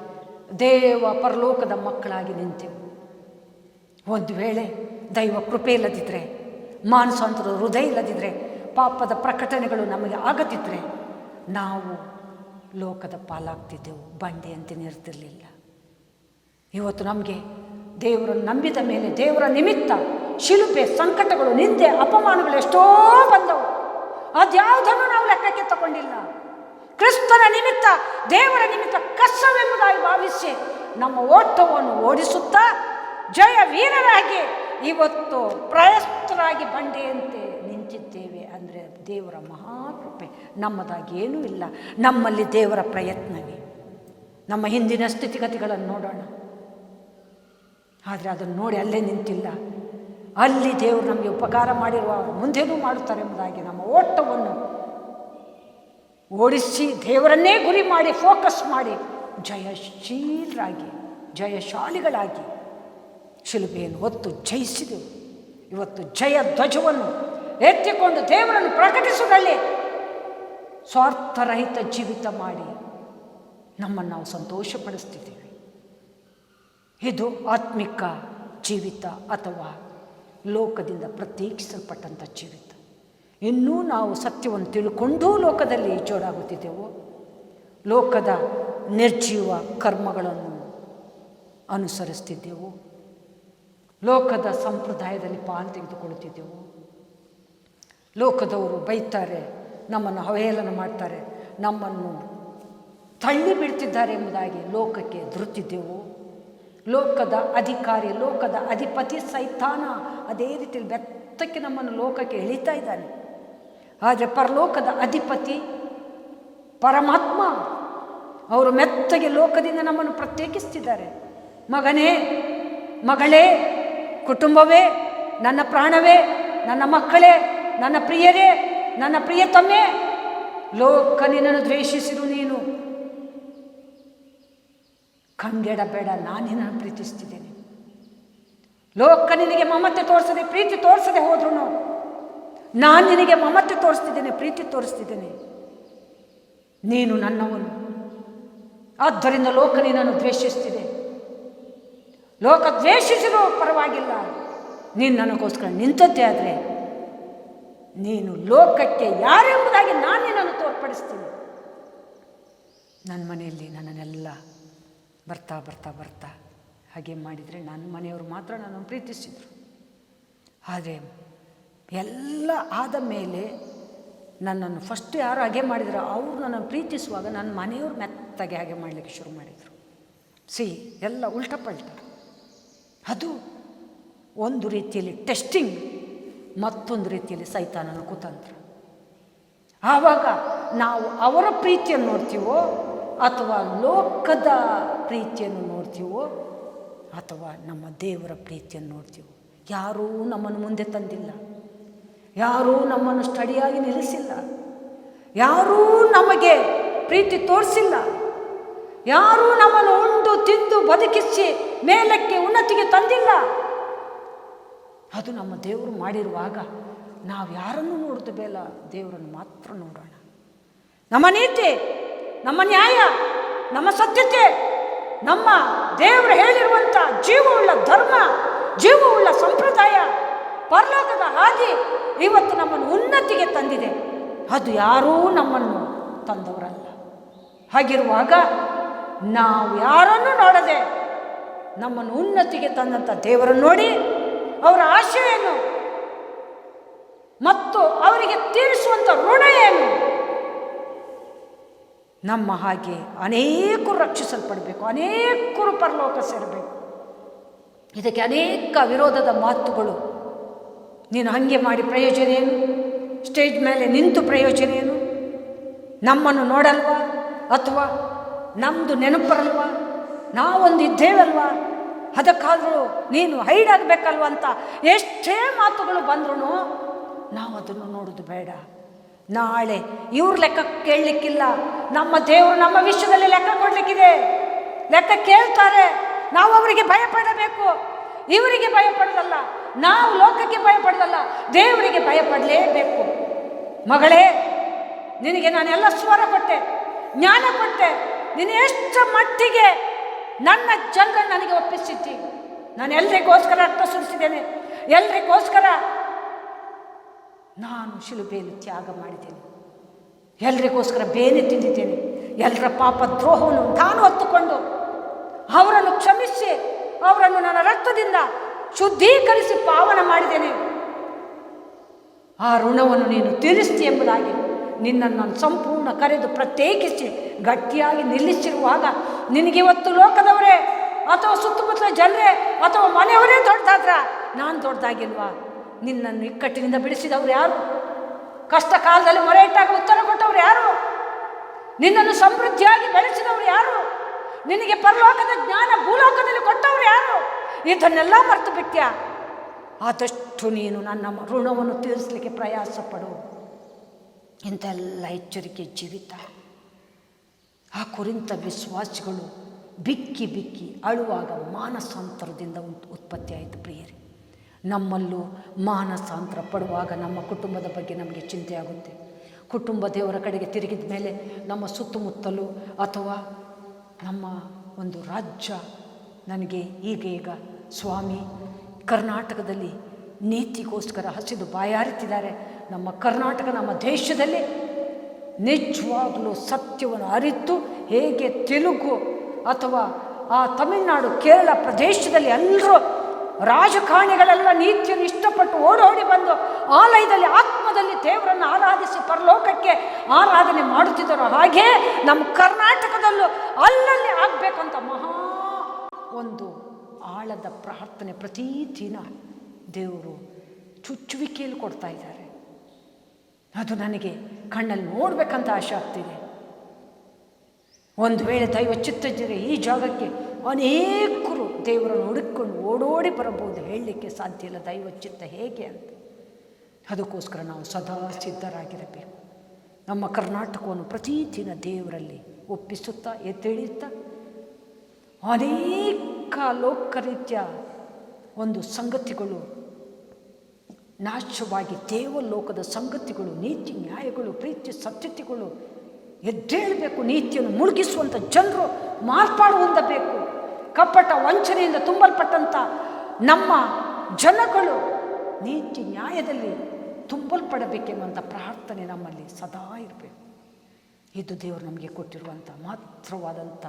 ದೇವ ಪರಲೋಕದ ಮಕ್ಕಳಾಗಿ ನಿಂತೆವು. ಒಂದು ವೇಳೆ ದೈವ ಕೃಪೆ ಇಲ್ಲದಿದ್ದರೆ, ಮಾನಸಾಂತರ ಹೃದಯ ಇಲ್ಲದಿದ್ದರೆ, ಪಾಪದ ಪ್ರಕಟಣೆಗಳು ನಮಗೆ ಆಗದಿದ್ದರೆ ನಾವು ಲೋಕದ ಪಾಲಾಗ್ತಿದ್ದೆವು, ಬಂಡೆಯಂತೆ ನಿರ್ತಿರಲಿಲ್ಲ. ಇವತ್ತು ನಮಗೆ ದೇವರನ್ನು ನಂಬಿದ ಮೇಲೆ ದೇವರ ನಿಮಿತ್ತ ಶಿಲುಬೆ, ಸಂಕಟಗಳು, ನಿಂದೆ, ಅಪಮಾನಗಳು ಎಷ್ಟೋ ಬಂದವು. ಅದ್ಯಾವುದನ್ನು ನಾವು ಲೆಕ್ಕಕ್ಕೆ ತಗೊಂಡಿಲ್ಲ. ಕ್ರಿಸ್ತನ ನಿಮಿತ್ತ, ದೇವರ ನಿಮಿತ್ತ ಕಷ್ಟವೆಂಬುದಾಗಿ ಭಾವಿಸಿ ನಮ್ಮ ಓಟವನ್ನು ಓಡಿಸುತ್ತಾ ಜಯ ವೀರರಾಗಿ ಇವತ್ತು ಪ್ರಯಸ್ತರಾಗಿ ಬಂಡೆಯಂತೆ ನಿಂತಿದ್ದೇವೆ. ಅಂದರೆ ದೇವರ ಮಹಾಕೃಪೆ. ನಮ್ಮದಾಗಿ ಏನೂ ಇಲ್ಲ, ನಮ್ಮಲ್ಲಿ ದೇವರ ಪ್ರಯತ್ನವೇ. ನಮ್ಮ ಹಿಂದಿನ ಸ್ಥಿತಿಗತಿಗಳನ್ನು ನೋಡೋಣ. ಆದರೆ ಅದನ್ನು ನೋಡಿ ಅಲ್ಲೇ ನಿಂತಿಲ್ಲ. ಅಲ್ಲಿ ದೇವರು ನಮಗೆ ಉಪಕಾರ ಮಾಡಿರುವ ಮುಂದೇನೂ ಮಾಡುತ್ತಾರೆ ಎಂಬುದಾಗಿ ನಮ್ಮ ಓಟವನ್ನು ಓಡಿಸಿ ದೇವರನ್ನೇ ಗುರಿ ಮಾಡಿ ಫೋಕಸ್ ಮಾಡಿ ಜಯಶೀಲರಾಗಿ, ಜಯಶಾಲಿಗಳಾಗಿ ಶಿಲುಬೆಯನ್ನು ಹೊತ್ತು ಜಯಿಸಿದೆವು. ಇವತ್ತು ಜಯ ಧ್ವಜವನ್ನು ಎತ್ತಿಕೊಂಡು ದೇವರನ್ನು ಪ್ರಕಟಿಸುವುದರಲ್ಲಿ ಸ್ವಾರ್ಥರಹಿತ ಜೀವಿತ ಮಾಡಿ ನಮ್ಮನ್ನು ನಾವು ಸಂತೋಷಪಡಿಸ್ತಿದ್ದೇವೆ. ಇದು ಆತ್ಮಿಕ ಜೀವಿತ ಅಥವಾ ಲೋಕದಿಂದ ಪ್ರತ್ಯೇಕಿಸಲ್ಪಟ್ಟಂಥ ಜೀವಿತ. ಇನ್ನೂ ನಾವು ಸತ್ಯವನ್ನು ತಿಳ್ಕೊಂಡೂ ಲೋಕದಲ್ಲಿ ಜೋಡಾಗುತ್ತಿದ್ದೆವು. ಲೋಕದ ನಿರ್ಜೀವ ಕರ್ಮಗಳನ್ನು ಅನುಸರಿಸ್ತಿದ್ದೆವು. ಲೋಕದ ಸಂಪ್ರದಾಯದಲ್ಲಿ ಪಾಲು ತೆಗೆದುಕೊಳ್ಳುತ್ತಿದ್ದೆವು. ಲೋಕದವರು ಬೈತಾರೆ, ನಮ್ಮನ್ನು ಅವಹೇಳನ ಮಾಡ್ತಾರೆ, ನಮ್ಮನ್ನು ತಳ್ಳಿ ಬಿಡ್ತಿದ್ದಾರೆ ಎಂಬುದಾಗಿ ಲೋಕಕ್ಕೆ ಧೃತಿದ್ದೆವು. ಲೋಕದ ಅಧಿಕಾರಿ, ಲೋಕದ ಅಧಿಪತಿ ಸೈತಾನ ಅದೇ ರೀತಿಯಲ್ಲಿ ಬೆತ್ತಕ್ಕೆ ನಮ್ಮನ್ನು ಲೋಕಕ್ಕೆ ಎಳಿತಾ ಇದ್ದಾನೆ. ಆದರೆ ಪರಲೋಕದ ಅಧಿಪತಿ ಪರಮಾತ್ಮ ಅವರು ಮೆತ್ತಗೆ ಲೋಕದಿಂದ ನಮ್ಮನ್ನು ಪ್ರತ್ಯೇಕಿಸ್ತಿದ್ದಾರೆ. ಮಗನೇ, ಮಗಳೇ, ಕುಟುಂಬವೇ, ನನ್ನ ಪ್ರಾಣವೇ, ನನ್ನ ಮಕ್ಕಳೇ, ನನ್ನ ಪ್ರಿಯರೇ, ನನ್ನ ಪ್ರಿಯತಮ್ಮೆ, ಲೋಕ ನಿನ್ನನ್ನು ದ್ವೇಷಿಸಿರು, ನೀನು ಕಂಗೆಡಬೇಡ, ನಾನು ನಿನ್ನನ್ನು ಪ್ರೀತಿಸ್ತಿದ್ದೇನೆ. ಲೋಕ ನಿನಗೆ ಮಮತೆ ತೋರಿಸದೆ, ಪ್ರೀತಿ ತೋರಿಸದೆ ಹೋದ್ರು ನಾನು ನಿನಗೆ ಮಮತೆ ತೋರಿಸ್ತಿದ್ದೇನೆ, ಪ್ರೀತಿ ತೋರಿಸ್ತಿದ್ದೇನೆ. ನೀನು ನನ್ನವನು. ಆದ್ದರಿಂದ ಲೋಕ ನಿನ್ನನ್ನು ದ್ವೇಷಿಸ್ತಿದೆ. ಲೋಕ ದ್ವೇಷಿಸಿರೋ ಪರವಾಗಿಲ್ಲ, ನೀನು ನನಗೋಸ್ಕರ ನಿಂತದ್ದೇ ಆದರೆ ನೀನು ಲೋಕಕ್ಕೆ ಯಾರೆಂಬುದಾಗಿ ನಾನು ನಿನ್ನನ್ನು ತೋರ್ಪಡಿಸ್ತೀನಿ. ನನ್ನ ಮನೆಯಲ್ಲಿ ನನ್ನನ್ನೆಲ್ಲ ಬರ್ತಾ ಬರ್ತಾ ಬರ್ತಾ ಹಾಗೆ ಮಾಡಿದರೆ ನನ್ನ ಮನೆಯವರು ಮಾತ್ರ ನನ್ನನ್ನು ಪ್ರೀತಿಸಿದರು. ಆದರೆ ಎಲ್ಲ ಆದ ಮೇಲೆ ನನ್ನನ್ನು ಫಸ್ಟ್ ಯಾರು ಹಾಗೆ ಮಾಡಿದ್ರು ಅವರು ನನ್ನನ್ನು ಪ್ರೀತಿಸುವಾಗ ನನ್ನ ಮನೆಯವರು ಮೆತ್ತಗೆ ಹಾಗೆ ಮಾಡಲಿಕ್ಕೆ ಶುರು ಮಾಡಿದರು. ಎಲ್ಲ ಉಲ್ಟಪಲ್ಟ. ಅದು ಒಂದು ರೀತಿಯಲ್ಲಿ ಟೆಸ್ಟಿಂಗ್, ಮತ್ತೊಂದು ರೀತಿಯಲ್ಲಿ ಸೈತಾನನ ಕುತಂತ್ರ. ಆವಾಗ ನಾವು ಅವರ ಪ್ರೀತಿಯನ್ನು ನೋಡ್ತೀವೋ ಅಥವಾ ಲೋಕದ ಪ್ರೀತಿಯನ್ನು ನೋಡ್ತೀವೋ ಅಥವಾ ನಮ್ಮ ದೇವರ ಪ್ರೀತಿಯನ್ನು ನೋಡ್ತೀವೋ. ಯಾರೂ ನಮ್ಮನ್ನು ಮುಂದೆ ತಂದಿಲ್ಲ, ಯಾರೂ ನಮ್ಮನ್ನು ಸ್ಟಡಿಯಾಗಿ ನಿಲ್ಲಿಸಿಲ್ಲ, ಯಾರೂ ನಮಗೆ ಪ್ರೀತಿ ತೋರಿಸಿಲ್ಲ, ಯಾರೂ ನಮ್ಮನ್ನು ಉಂಡು ತಿಂದು ಬದುಕಿಸಿ ಮೇಲಕ್ಕೆ ಉನ್ನತಿಗೆ ತಂದಿಲ್ಲ. ಅದು ನಮ್ಮ ದೇವರು ಮಾಡಿರುವಾಗ ನಾವು ಯಾರನ್ನು ನೋಡೋದು ಬೇಡ, ದೇವರನ್ನು ಮಾತ್ರ ನೋಡೋಣ. ನಮ್ಮ ನೀತಿ, ನಮ್ಮ ನ್ಯಾಯ, ನಮ್ಮ ಸತ್ಯತೆ, ನಮ್ಮ ದೇವರು ಹೇಳಿರುವಂಥ ಜೀವವುಳ್ಳ ಧರ್ಮ, ಜೀವವುಳ್ಳ ಸಂಪ್ರದಾಯ, ಪರಲೋಕದ ಹಾದಿ ಇವತ್ತು ನಮ್ಮನ್ನು ಉನ್ನತಿಗೆ ತಂದಿದೆ. ಅದು ಯಾರೂ ನಮ್ಮನ್ನು ತಂದವರಲ್ಲ. ಹಾಗಿರುವಾಗ ನಾವು ಯಾರನ್ನು ನೋಡದೆ ನಮ್ಮನ್ನು ಉನ್ನತಿಗೆ ತಂದಂಥ ದೇವರನ್ನು ನೋಡಿ ಅವರ ಆಶೆಯನ್ನು ಮತ್ತು ಅವರಿಗೆ ತೀರಿಸುವಂಥ ಋಣ ಏನು? ನಮ್ಮ ಹಾಗೆ ಅನೇಕರು ರಕ್ಷಿಸಲ್ಪಡಬೇಕು, ಅನೇಕರು ಪರಲೋಕ ಸೇರಬೇಕು. ಇದಕ್ಕೆ ಅನೇಕ ವಿರೋಧದ ಮಾತುಗಳು. ನೀನು ಹಾಗೆ ಮಾಡಿ ಪ್ರಯೋಜನ ಏನು? ಸ್ಟೇಜ್ ಮೇಲೆ ನಿಂತು ಪ್ರಯೋಜನ ಏನು? ನಮ್ಮನ್ನು ನೋಡಲ್ವಾ? ಅಥವಾ ನಮ್ಮದು ನೆನಪರಲ್ವಾ? ನಾವೊಂದು ಇದ್ದೇವಲ್ವಾ? ಅದಕ್ಕಾದರೂ ನೀನು ಹೈಡಾಗಬೇಕಲ್ವ ಅಂತ ಎಷ್ಟೇ ಮಾತುಗಳು ಬಂದ್ರೂ ನಾವು ಅದನ್ನು ನೋಡೋದು ಬೇಡ. ನಾಳೆ ಇವ್ರ ಲೆಕ್ಕ ಕೇಳಲಿಕ್ಕಿಲ್ಲ. ನಮ್ಮ ದೇವರು ನಮ್ಮ ವಿಶ್ವದಲ್ಲಿ ಲೆಕ್ಕ ಕೊಡಲಿಕ್ಕಿದೆ. ಲೆಕ್ಕ ಕೇಳ್ತಾರೆ. ನಾವು ಅವರಿಗೆ ಭಯಪಡಬೇಕು. ಇವರಿಗೆ ಭಯಪಡೋದಲ್ಲ, ನಾವು ಲೋಕಕ್ಕೆ ಭಯಪಡೋದಲ್ಲ, ದೇವರಿಗೆ ಭಯಪಡಲೇಬೇಕು. ಮಗಳೇ, ನಿನಗೆ ನಾನೆಲ್ಲ ಸ್ವರ ಕೊಟ್ಟೆ, ಜ್ಞಾನ ಕೊಟ್ಟೆ. ನೀನು ಎಷ್ಟು ಮಟ್ಟಿಗೆ ನನ್ನ ಜನರನ್ನು ನನಗೆ ಒಪ್ಪಿಸಿದ್ದಿ. ನಾನು ಎಲ್ರಿಗೋಸ್ಕರ ರಕ್ತ ಸುರಿಸಿದ್ದೇನೆ, ಎಲ್ರಿಗೋಸ್ಕರ ನಾನು ಶಿಲುಬೆಯಲ್ಲಿ ತ್ಯಾಗ ಮಾಡಿದ್ದೇನೆ, ಎಲ್ರಿಗೋಸ್ಕರ ಬೇನೆ ತಿಂದಿದ್ದೇನೆ. ಎಲ್ಲರ ಪಾಪ ದ್ರೋಹವನ್ನು ನಾನು ಹೊತ್ತುಕೊಂಡು ಅವರನ್ನು ಕ್ಷಮಿಸಿ ಅವರನ್ನು ನನ್ನ ರಕ್ತದಿಂದ ಶುದ್ಧೀಕರಿಸಿ ಪಾವನ ಮಾಡಿದ್ದೇನೆ. ಆ ಋಣವನ್ನು ನೀನು ತೀರಿಸ್ತಿ ಎಂಬುದಾಗಿ ನಿನ್ನನ್ನು ನಾನು ಸಂಪೂರ್ಣ ಕರೆದು ಪ್ರತ್ಯೇಕಿಸಿ ಗಟ್ಟಿಯಾಗಿ ನಿಲ್ಲಿಸಿರುವಾಗ ನಿನಗಿವತ್ತು ಲೋಕದವರೇ ಅಥವಾ ಸುತ್ತಮುತ್ತಲ ಜನರೇ ಅಥವಾ ಮನೆಯವರೇ ದೊಡ್ಡದಾದ್ರ ನಾನು ದೊಡ್ಡದಾಗಿಲ್ವಾ? ನಿನ್ನನ್ನು ಇಕ್ಕಟ್ಟಿನಿಂದ ಬಿಡಿಸಿದವರು ಯಾರು? ಕಷ್ಟ ಕಾಲದಲ್ಲಿ ಮೊರೆ ಇಟ್ಟಾಗ ಉತ್ತರ ಕೊಟ್ಟವರು ಯಾರು? ನಿನ್ನನ್ನು ಸಮೃದ್ಧಿಯಾಗಿ ಬೆಳೆಸಿದವರು ಯಾರು? ನಿನಗೆ ಪರಲೋಕದ ಜ್ಞಾನ ಭೂಲೋಕದಲ್ಲಿ ಕೊಟ್ಟವರು ಯಾರು? ಇದನ್ನೆಲ್ಲ ಮರೆತು ಬಿಟ್ಟ್ಯಾ? ಆದಷ್ಟು ನೀನು ನನ್ನ ಋಣವನ್ನು ತೀರಿಸಲಿಕ್ಕೆ ಪ್ರಯಾಸ ಪಡು. ಇಂಥೆಲ್ಲ ಎಚ್ಚರಿಕೆ ಜೀವಿತ. ಆ ಕೊರಿಂಥ ವಿಶ್ವಾಸಿಗಳು ಬಿಕ್ಕಿ ಬಿಕ್ಕಿ ಅಳುವಾಗ ಮಾನಸಾಂತರದಿಂದ ಉತ್ಪತ್ತಿ ಆಯಿತು. ಪ್ರಿಯರೇ, ನಮ್ಮಲ್ಲೂ ಮಾನಸಾಂತರ ಪಡುವಾಗ ನಮ್ಮ ಕುಟುಂಬದ ಬಗ್ಗೆ ನಮಗೆ ಚಿಂತೆ ಆಗುತ್ತೆ. ಕುಟುಂಬ ದೇವರ ಕಡೆಗೆ ತಿರುಗಿದ ಮೇಲೆ ನಮ್ಮ ಸುತ್ತಮುತ್ತಲು ಅಥವಾ ನಮ್ಮ ಒಂದು ರಾಜ್ಯ ನನಗೆ ಈಗ ಸ್ವಾಮಿ ಕರ್ನಾಟಕದಲ್ಲಿ ನೀತಿಗೋಸ್ಕರ ಹಸಿದು ಬಾಯಾರಿತಿದ್ದಾರೆ. ನಮ್ಮ ಕರ್ನಾಟಕ, ನಮ್ಮ ದೇಶದಲ್ಲಿ ನಿಜವಾಗಲೂ ಸತ್ಯವನ್ನು ಅರಿತು ಹೇಗೆ ತೆಲುಗು ಅಥವಾ ಆ ತಮಿಳುನಾಡು, ಕೇರಳ ಪ್ರದೇಶದಲ್ಲಿ ಎಲ್ಲರೂ ರಾಜಕಾರಣಿಗಳೆಲ್ಲ ನೀತಿಯನ್ನು ಇಷ್ಟಪಟ್ಟು ಓಡೋಡಿ ಬಂದು ಆಲಯದಲ್ಲಿ ಆತ್ಮದಲ್ಲಿ ದೇವರನ್ನು ಆರಾಧಿಸಿ ಪರಲೋಕಕ್ಕೆ ಆರಾಧನೆ ಮಾಡುತ್ತಿದ್ದರು. ಹಾಗೇ ನಮ್ಮ ಕರ್ನಾಟಕದಲ್ಲೂ ಅಲ್ಲಲ್ಲಿ ಆಗಬೇಕಂತ ಮಹಾ ಒಂದು ಆಳದ ಪ್ರಾರ್ಥನೆ ಪ್ರತಿದಿನ ದೇವರು ಚುಚ್ಚುವಿಕೆಯಲ್ಲಿ ಕೊಡ್ತಾ ಇದ್ದಾರೆ. ಅದು ನನಗೆ ಕಣ್ಣಲ್ಲಿ ನೋಡಬೇಕಂತ ಆಸೆ ಆಗ್ತಿದೆ. ಒಂದು ವೇಳೆ ದೈವ ಚಿತ್ತದಿದ್ದರೆ ಈ ಜಾಗಕ್ಕೆ ಅನೇಕರು ದೇವರನ್ನು ಹುಡುಕೊಂಡು ಓಡೋಡಿ ಬರಬಹುದು. ಹೇಳಲಿಕ್ಕೆ ಸಾಧ್ಯ ಇಲ್ಲ ದೈವ ಚಿತ್ತ ಹೇಗೆ ಅಂತ. ಅದಕ್ಕೋಸ್ಕರ ನಾವು ಸದಾ ಸಿದ್ಧರಾಗಿರಬೇಕು. ನಮ್ಮ ಕರ್ನಾಟಕವನ್ನು ಪ್ರತಿದಿನ ದೇವರಲ್ಲಿ ಒಪ್ಪಿಸುತ್ತಾ ಎದ್ದೇಳುತ್ತಾ ಅನೇಕ ಲೋಕರೀತ್ಯ ಒಂದು ಸಂಗತಿಗಳು ನಾಶವಾಗಿ ದೇವಲೋಕದ ಸಂಗತಿಗಳು, ನೀತಿ ನ್ಯಾಯಗಳು, ಪ್ರೀತಿ ಸತ್ಯತೆಗಳು ಎದ್ದೇಳಬೇಕು. ನೀತಿಯನ್ನು ಮುಳುಗಿಸುವಂಥ ಜನರು ಮಾರ್ಪಾಡು ಹೊಂದಬೇಕು. ಕಪಟ ವಂಚನೆಯಿಂದ ತುಂಬಲ್ಪಟ್ಟಂಥ ನಮ್ಮ ಜನಗಳು ನೀತಿ ನ್ಯಾಯದಲ್ಲಿ ತುಂಬಲ್ಪಡಬೇಕೆನ್ನುವಂಥ ಪ್ರಾರ್ಥನೆ ನಮ್ಮಲ್ಲಿ ಸದಾ ಇರಬೇಕು. ಇದು ದೇವರು ನಮಗೆ ಕೊಟ್ಟಿರುವಂಥ ಮಾತ್ರವಾದಂಥ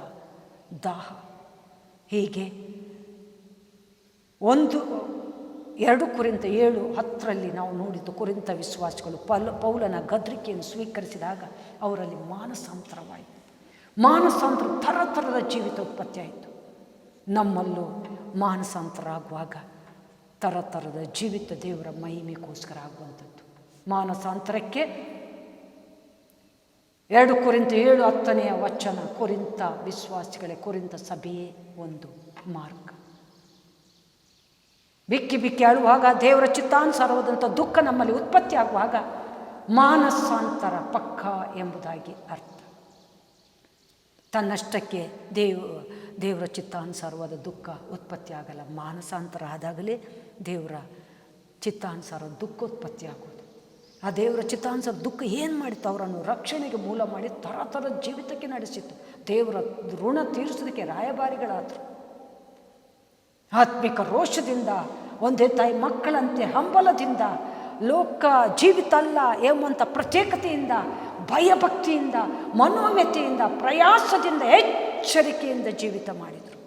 ದಾಹ. ಹೀಗೆ 2 ಕೊರಿಂಥ 7:10 ನಾವು ನೋಡಿದ್ದು ಕೊರಿಂಥ ವಿಶ್ವಾಸಿಗಳು ಪೌಲನ ಗದರಿಕೆಯನ್ನು ಸ್ವೀಕರಿಸಿದಾಗ ಅವರಲ್ಲಿ ಮಾನಸಾಂತರವಾಯಿತು. ಮಾನಸಾಂತರ ಥರದ ಜೀವಿತ ಉತ್ಪತ್ತಿ ಆಯಿತು. ನಮ್ಮಲ್ಲೂ ಮಾನಸಾಂತರ ಆಗುವಾಗ ಥರದ ಜೀವಿತ ದೇವರ ಮಹಿಮೆಗೋಸ್ಕರ ಆಗುವಂಥದ್ದು. ಮಾನಸಾಂತರಕ್ಕೆ 2 ಕೊರಿಂಥ 7:10 ಕೊರಿಂಥ ವಿಶ್ವಾಸಿಗಳೇ, ಕೊರಿಂಥ ಸಭೆಯೇ ಒಂದು ಮಾರ್ಗ. ಬಿಕ್ಕಿ ಬಿಕ್ಕಿ ಅಳುವಾಗ ದೇವರ ಚಿತ್ತಾನುಸಾರವಾದಂಥ ದುಃಖ ನಮ್ಮಲ್ಲಿ ಉತ್ಪತ್ತಿ ಆಗುವಾಗ ಮಾನಸಾಂತರ ಪಕ್ಕ ಎಂಬುದಾಗಿ ಅರ್ಥ. ತನ್ನಷ್ಟಕ್ಕೆ ದೇವರ ಚಿತ್ತಾನುಸಾರವಾದ ದುಃಖ ಉತ್ಪತ್ತಿ ಆಗಲ್ಲ. ಮಾನಸಾಂತರ ಆದಾಗಲೇ ದೇವರ ಚಿತ್ತಾನುಸಾರ ದುಃಖ ಉತ್ಪತ್ತಿ ಆಗೋದು. ಆ ದೇವರ ಚಿತ್ತಾನುಸಾರ ದುಃಖ ಏನು ಮಾಡಿತ್ತು? ಅವರನ್ನು ರಕ್ಷಣೆಗೆ ಮೂಲ ಮಾಡಿ ಥರದ ಜೀವಿತಕ್ಕೆ ನಡೆಸಿತ್ತು. ದೇವರ ಋಣ ತೀರಿಸೋದಕ್ಕೆ ರಾಯಭಾರಿಗಳಾದರು. ಆತ್ಮಿಕ ರೋಷದಿಂದ, ಒಂದೇ ತಾಯಿ ಮಕ್ಕಳಂತೆ ಹಂಬಲದಿಂದ, ಲೋಕ ಜೀವಿತ ಅಲ್ಲ ಎಂಬಂಥ ಪ್ರತ್ಯೇಕತೆಯಿಂದ, ಭಯಭಕ್ತಿಯಿಂದ, ಮನೋವ್ಯತೆಯಿಂದ, ಪ್ರಯಾಸದಿಂದ, ಎಚ್ಚರಿಕೆಯಿಂದ ಜೀವಿತ ಮಾಡಿದರು.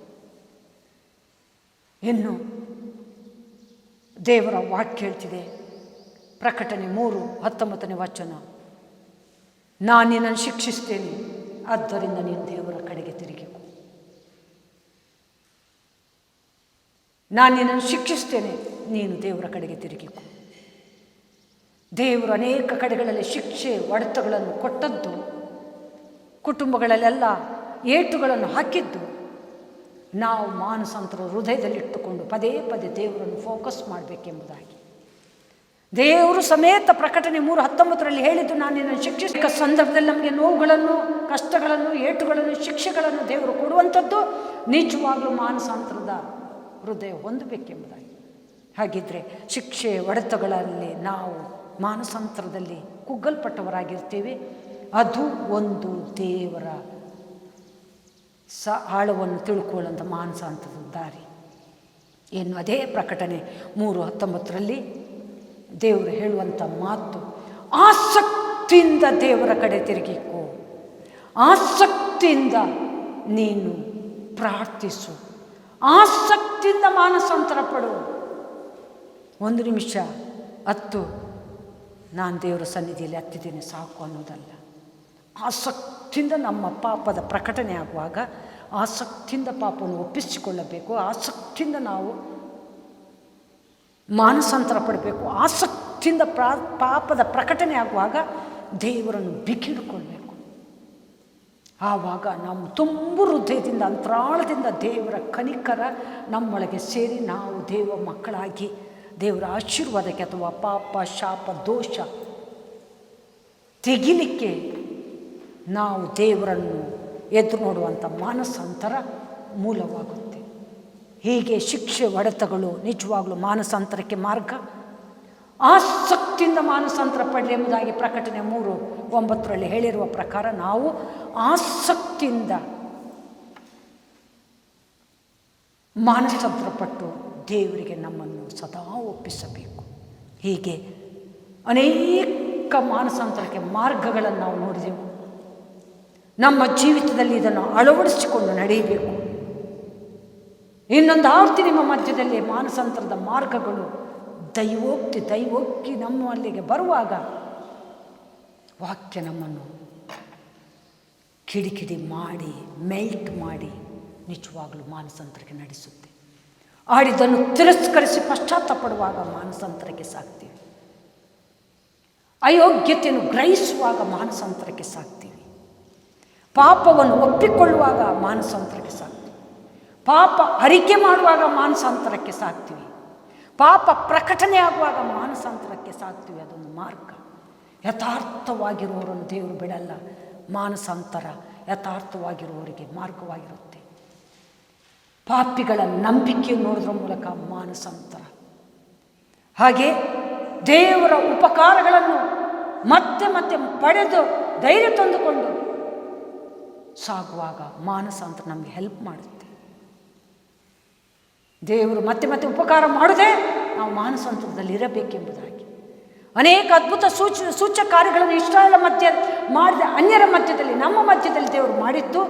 ಇನ್ನು ದೇವರ ವಾಕ್ಯ ಹೇಳ್ತಿದೆ, ಪ್ರಕಟಣೆ 3:19 ನಾನು ನಿನ್ನನ್ನು ಶಿಕ್ಷಿಸ್ತೇನೆ, ಆದ್ದರಿಂದ ನೀನು ದೇವರ ಕಡೆಗೆ ತಿರುಗಿಕೊ. ನಾನು ನಿನ್ನನ್ನು ಶಿಕ್ಷಿಸ್ತೇನೆ, ನೀನು ದೇವರ ಕಡೆಗೆ ತಿರುಗಿಕೊ. ದೇವರು ಅನೇಕ ಕಡೆಗಳಲ್ಲಿ ಶಿಕ್ಷೆ ಹೊಡೆತಗಳನ್ನು ಕೊಟ್ಟದ್ದು, ಕುಟುಂಬಗಳಲ್ಲೆಲ್ಲ ಏಟುಗಳನ್ನು ಹಾಕಿದ್ದು ನಾವು ಮಾನಸಾಂತರ ಹೃದಯದಲ್ಲಿಟ್ಟುಕೊಂಡು ಪದೇ ಪದೇ ದೇವರನ್ನು ಫೋಕಸ್ ಮಾಡಬೇಕೆಂಬುದಾಗಿ. ದೇವರು ಸಮೇತ ಪ್ರಕಟಣೆ 3:19 ಹೇಳಿದ್ದು, ನಾನು ನಿನ್ನನ್ನು ಶಿಕ್ಷಿಸಿದ ಸಂದರ್ಭದಲ್ಲಿ ನಮಗೆ ನೋವುಗಳನ್ನು, ಕಷ್ಟಗಳನ್ನು, ಏಟುಗಳನ್ನು, ಶಿಕ್ಷೆಗಳನ್ನು ದೇವರು ಕೊಡುವಂಥದ್ದು ನಿಜವಾಗಲೂ ಮಾನಸಾಂತರದ ಹೃದಯ ಹೊಂದಬೇಕೆಂಬುದಾಗಿ. ಹಾಗಿದ್ದರೆ ಶಿಕ್ಷೆ ಹೊಡೆತಗಳಲ್ಲಿ ನಾವು ಮಾನಸಾಂತರದಲ್ಲಿ ಕುಗ್ಗಲ್ಪಟ್ಟವರಾಗಿರ್ತೀವಿ. ಅದು ಒಂದು ದೇವರ ಆಳವನ್ನು ತಿಳ್ಕೊಳ್ಳುವಂಥ ಮಾನಸಾಂತರದ ದಾರಿ ಏನು. ಅದೇ ಪ್ರಕಟಣೆ 3:19 ದೇವರು ಹೇಳುವಂಥ ಮಾತು, ಆಸಕ್ತಿಯಿಂದ ದೇವರ ಕಡೆ ತಿರುಗಿಕೋ, ಆಸಕ್ತಿಯಿಂದ ನೀನು ಪ್ರಾರ್ಥಿಸು, ಆಸಕ್ತಿಯಿಂದ ಮಾನಸಾಂತರ ಪಡು. 1 ನಿಮಿಷ ನಾನು ದೇವರ ಸನ್ನಿಧಿಯಲ್ಲಿ ಹತ್ತಿದ್ದೀನಿ ಸಾಕು ಅನ್ನೋದಲ್ಲ. ಆಸಕ್ತಿಯಿಂದ ನಮ್ಮ ಪಾಪದ ಪ್ರಕಟಣೆ ಆಗುವಾಗ ಆಸಕ್ತಿಯಿಂದ ಪಾಪವನ್ನು ಒಪ್ಪಿಸಿಕೊಳ್ಳಬೇಕು, ಆಸಕ್ತಿಯಿಂದ ನಾವು ಮಾನಸಾಂತರ ಪಡಬೇಕು. ಆಸಕ್ತಿಯಿಂದ ಪಾಪದ ಪ್ರಕಟಣೆ ಆಗುವಾಗ ದೇವರನ್ನು ಬಿಗಿಡ್ಕೊಳ್ಬೇಕು. ಆವಾಗ ನಾವು ತುಂಬ ಹೃದಯದಿಂದ, ಅಂತರಾಳದಿಂದ ದೇವರ ಕನಿಕರ ನಮ್ಮೊಳಗೆ ಸೇರಿ ನಾವು ದೇವ ಮಕ್ಕಳಾಗಿ ದೇವರ ಆಶೀರ್ವಾದಕ್ಕೆ ಅಥವಾ ಪಾಪ, ಶಾಪ, ದೋಷ ತೆಗಿಲಿಕ್ಕೆ ನಾವು ದೇವರನ್ನು ಎದುರು ನೋಡುವಂಥ ಮಾನಸಾಂತರ ಮೂಲವಾಗುತ್ತೆ. ಹೀಗೆ ಶಿಕ್ಷೆ ಹೊಡೆತಗಳು ನಿಜವಾಗಲೂ ಮಾನಸಾಂತರಕ್ಕೆ ಮಾರ್ಗ. ಆಸಕ್ತಿಯಿಂದ ಮಾನಸಾಂತರ ಪಡಲಿ ಎಂಬುದಾಗಿ ಪ್ರಕಟಣೆ 3:9 ಹೇಳಿರುವ ಪ್ರಕಾರ ನಾವು ಆಸಕ್ತಿಯಿಂದ ಮಾನಸಾಂತರ ಪಟ್ಟು ದೇವರಿಗೆ ನಮ್ಮನ್ನು ಸದಾ ಒಪ್ಪಿಸಬೇಕು. ಹೀಗೆ ಅನೇಕ ಮಾನಸಾಂತರಕ್ಕೆ ಮಾರ್ಗಗಳನ್ನು ನಾವು ನೋಡಿದೆವು. ನಮ್ಮ ಜೀವಿತದಲ್ಲಿ ಇದನ್ನು ಅಳವಡಿಸಿಕೊಂಡು ನಡೆಯಬೇಕು. ಇನ್ನೊಂದು ಆವರ್ತಿ ನಿಮ್ಮ ಮಧ್ಯದಲ್ಲಿ ಮಾನಸಾಂತರದ ಮಾರ್ಗಗಳು ದೈವೋಕ್ತಿ ನಮ್ಮಲ್ಲಿಗೆ ಬರುವಾಗ ವಾಕ್ಯ ನಮ್ಮನ್ನು ಕಿಡಿಕಿಡಿ ಮಾಡಿ ಮೆಲ್ಟ್ ಮಾಡಿ ನಿಜವಾಗಲೂ ಮಾನಸಾಂತರಕ್ಕೆ ನಡೆಸುತ್ತೆ. ಆಡಿದ್ದನ್ನು ತಿರಸ್ಕರಿಸಿ ಪಶ್ಚಾತ್ತಾಪಡುವಾಗ ಮಾನಸಾಂತರಕ್ಕೆ ಸಾಕ್ತೀವಿ. ಅಯೋಗ್ಯತೆಯನ್ನು ಗ್ರಹಿಸುವಾಗ ಮಾನಸಾಂತರಕ್ಕೆ ಸಾಕ್ತೀವಿ. ಪಾಪವನ್ನು ಒಪ್ಪಿಕೊಳ್ಳುವಾಗ ಮಾನಸಾಂತರಕ್ಕೆ ಸಾಕ್ತೀವಿ. ಪಾಪ ಅರಿಕೆ ಮಾಡುವಾಗ ಮಾನಸಾಂತರಕ್ಕೆ ಸಾಕ್ತೀವಿ. ಪಾಪ ಪ್ರಕಟಣೆ ಆಗುವಾಗ ಮಾನಸಾಂತರಕ್ಕೆ ಸಾಕ್ತೀವಿ. ಅದೊಂದು ಮಾರ್ಗ. ಯಥಾರ್ಥವಾಗಿರುವವರನ್ನು ದೇವರು ಬಿಡಲ್ಲ. ಮಾನಸಾಂತರ ಯಥಾರ್ಥವಾಗಿರುವವರಿಗೆ ಮಾರ್ಗವಾಗಿರುತ್ತೆ. ಪಾಪಿಗಳ ನಂಬಿಕೆಯನ್ನು ನೋಡೋದ್ರ ಮೂಲಕ ಮಾನಸಾಂತರ. ಹಾಗೆ ದೇವರ ಉಪಕಾರಗಳನ್ನು ಮತ್ತೆ ಮತ್ತೆ ಪಡೆದು ಧೈರ್ಯ ತಂದುಕೊಂಡು ಸಾಗುವಾಗ ಮಾನಸಾಂತರ ನಮಗೆ ಹೆಲ್ಪ್ ಮಾಡುತ್ತೆ. ದೇವರು ಮತ್ತೆ ಮತ್ತೆ ಉಪಕಾರ ಮಾಡದೆ ನಾವು ಮಾನಸಾಂತರದಲ್ಲಿ ಇರಬೇಕೆಂಬುದಾಗಿ ಅನೇಕ ಅದ್ಭುತ ಸೂಚಕ ಕಾರ್ಯಗಳನ್ನು ಇಸ್ರಾಯೇಲ್ ಮಧ್ಯ ಮಾಡಿದ ಅನ್ಯರ ಮಧ್ಯದಲ್ಲಿ ನಮ್ಮ ಮಧ್ಯದಲ್ಲಿ ದೇವರು ಮಾಡಿದ್ದು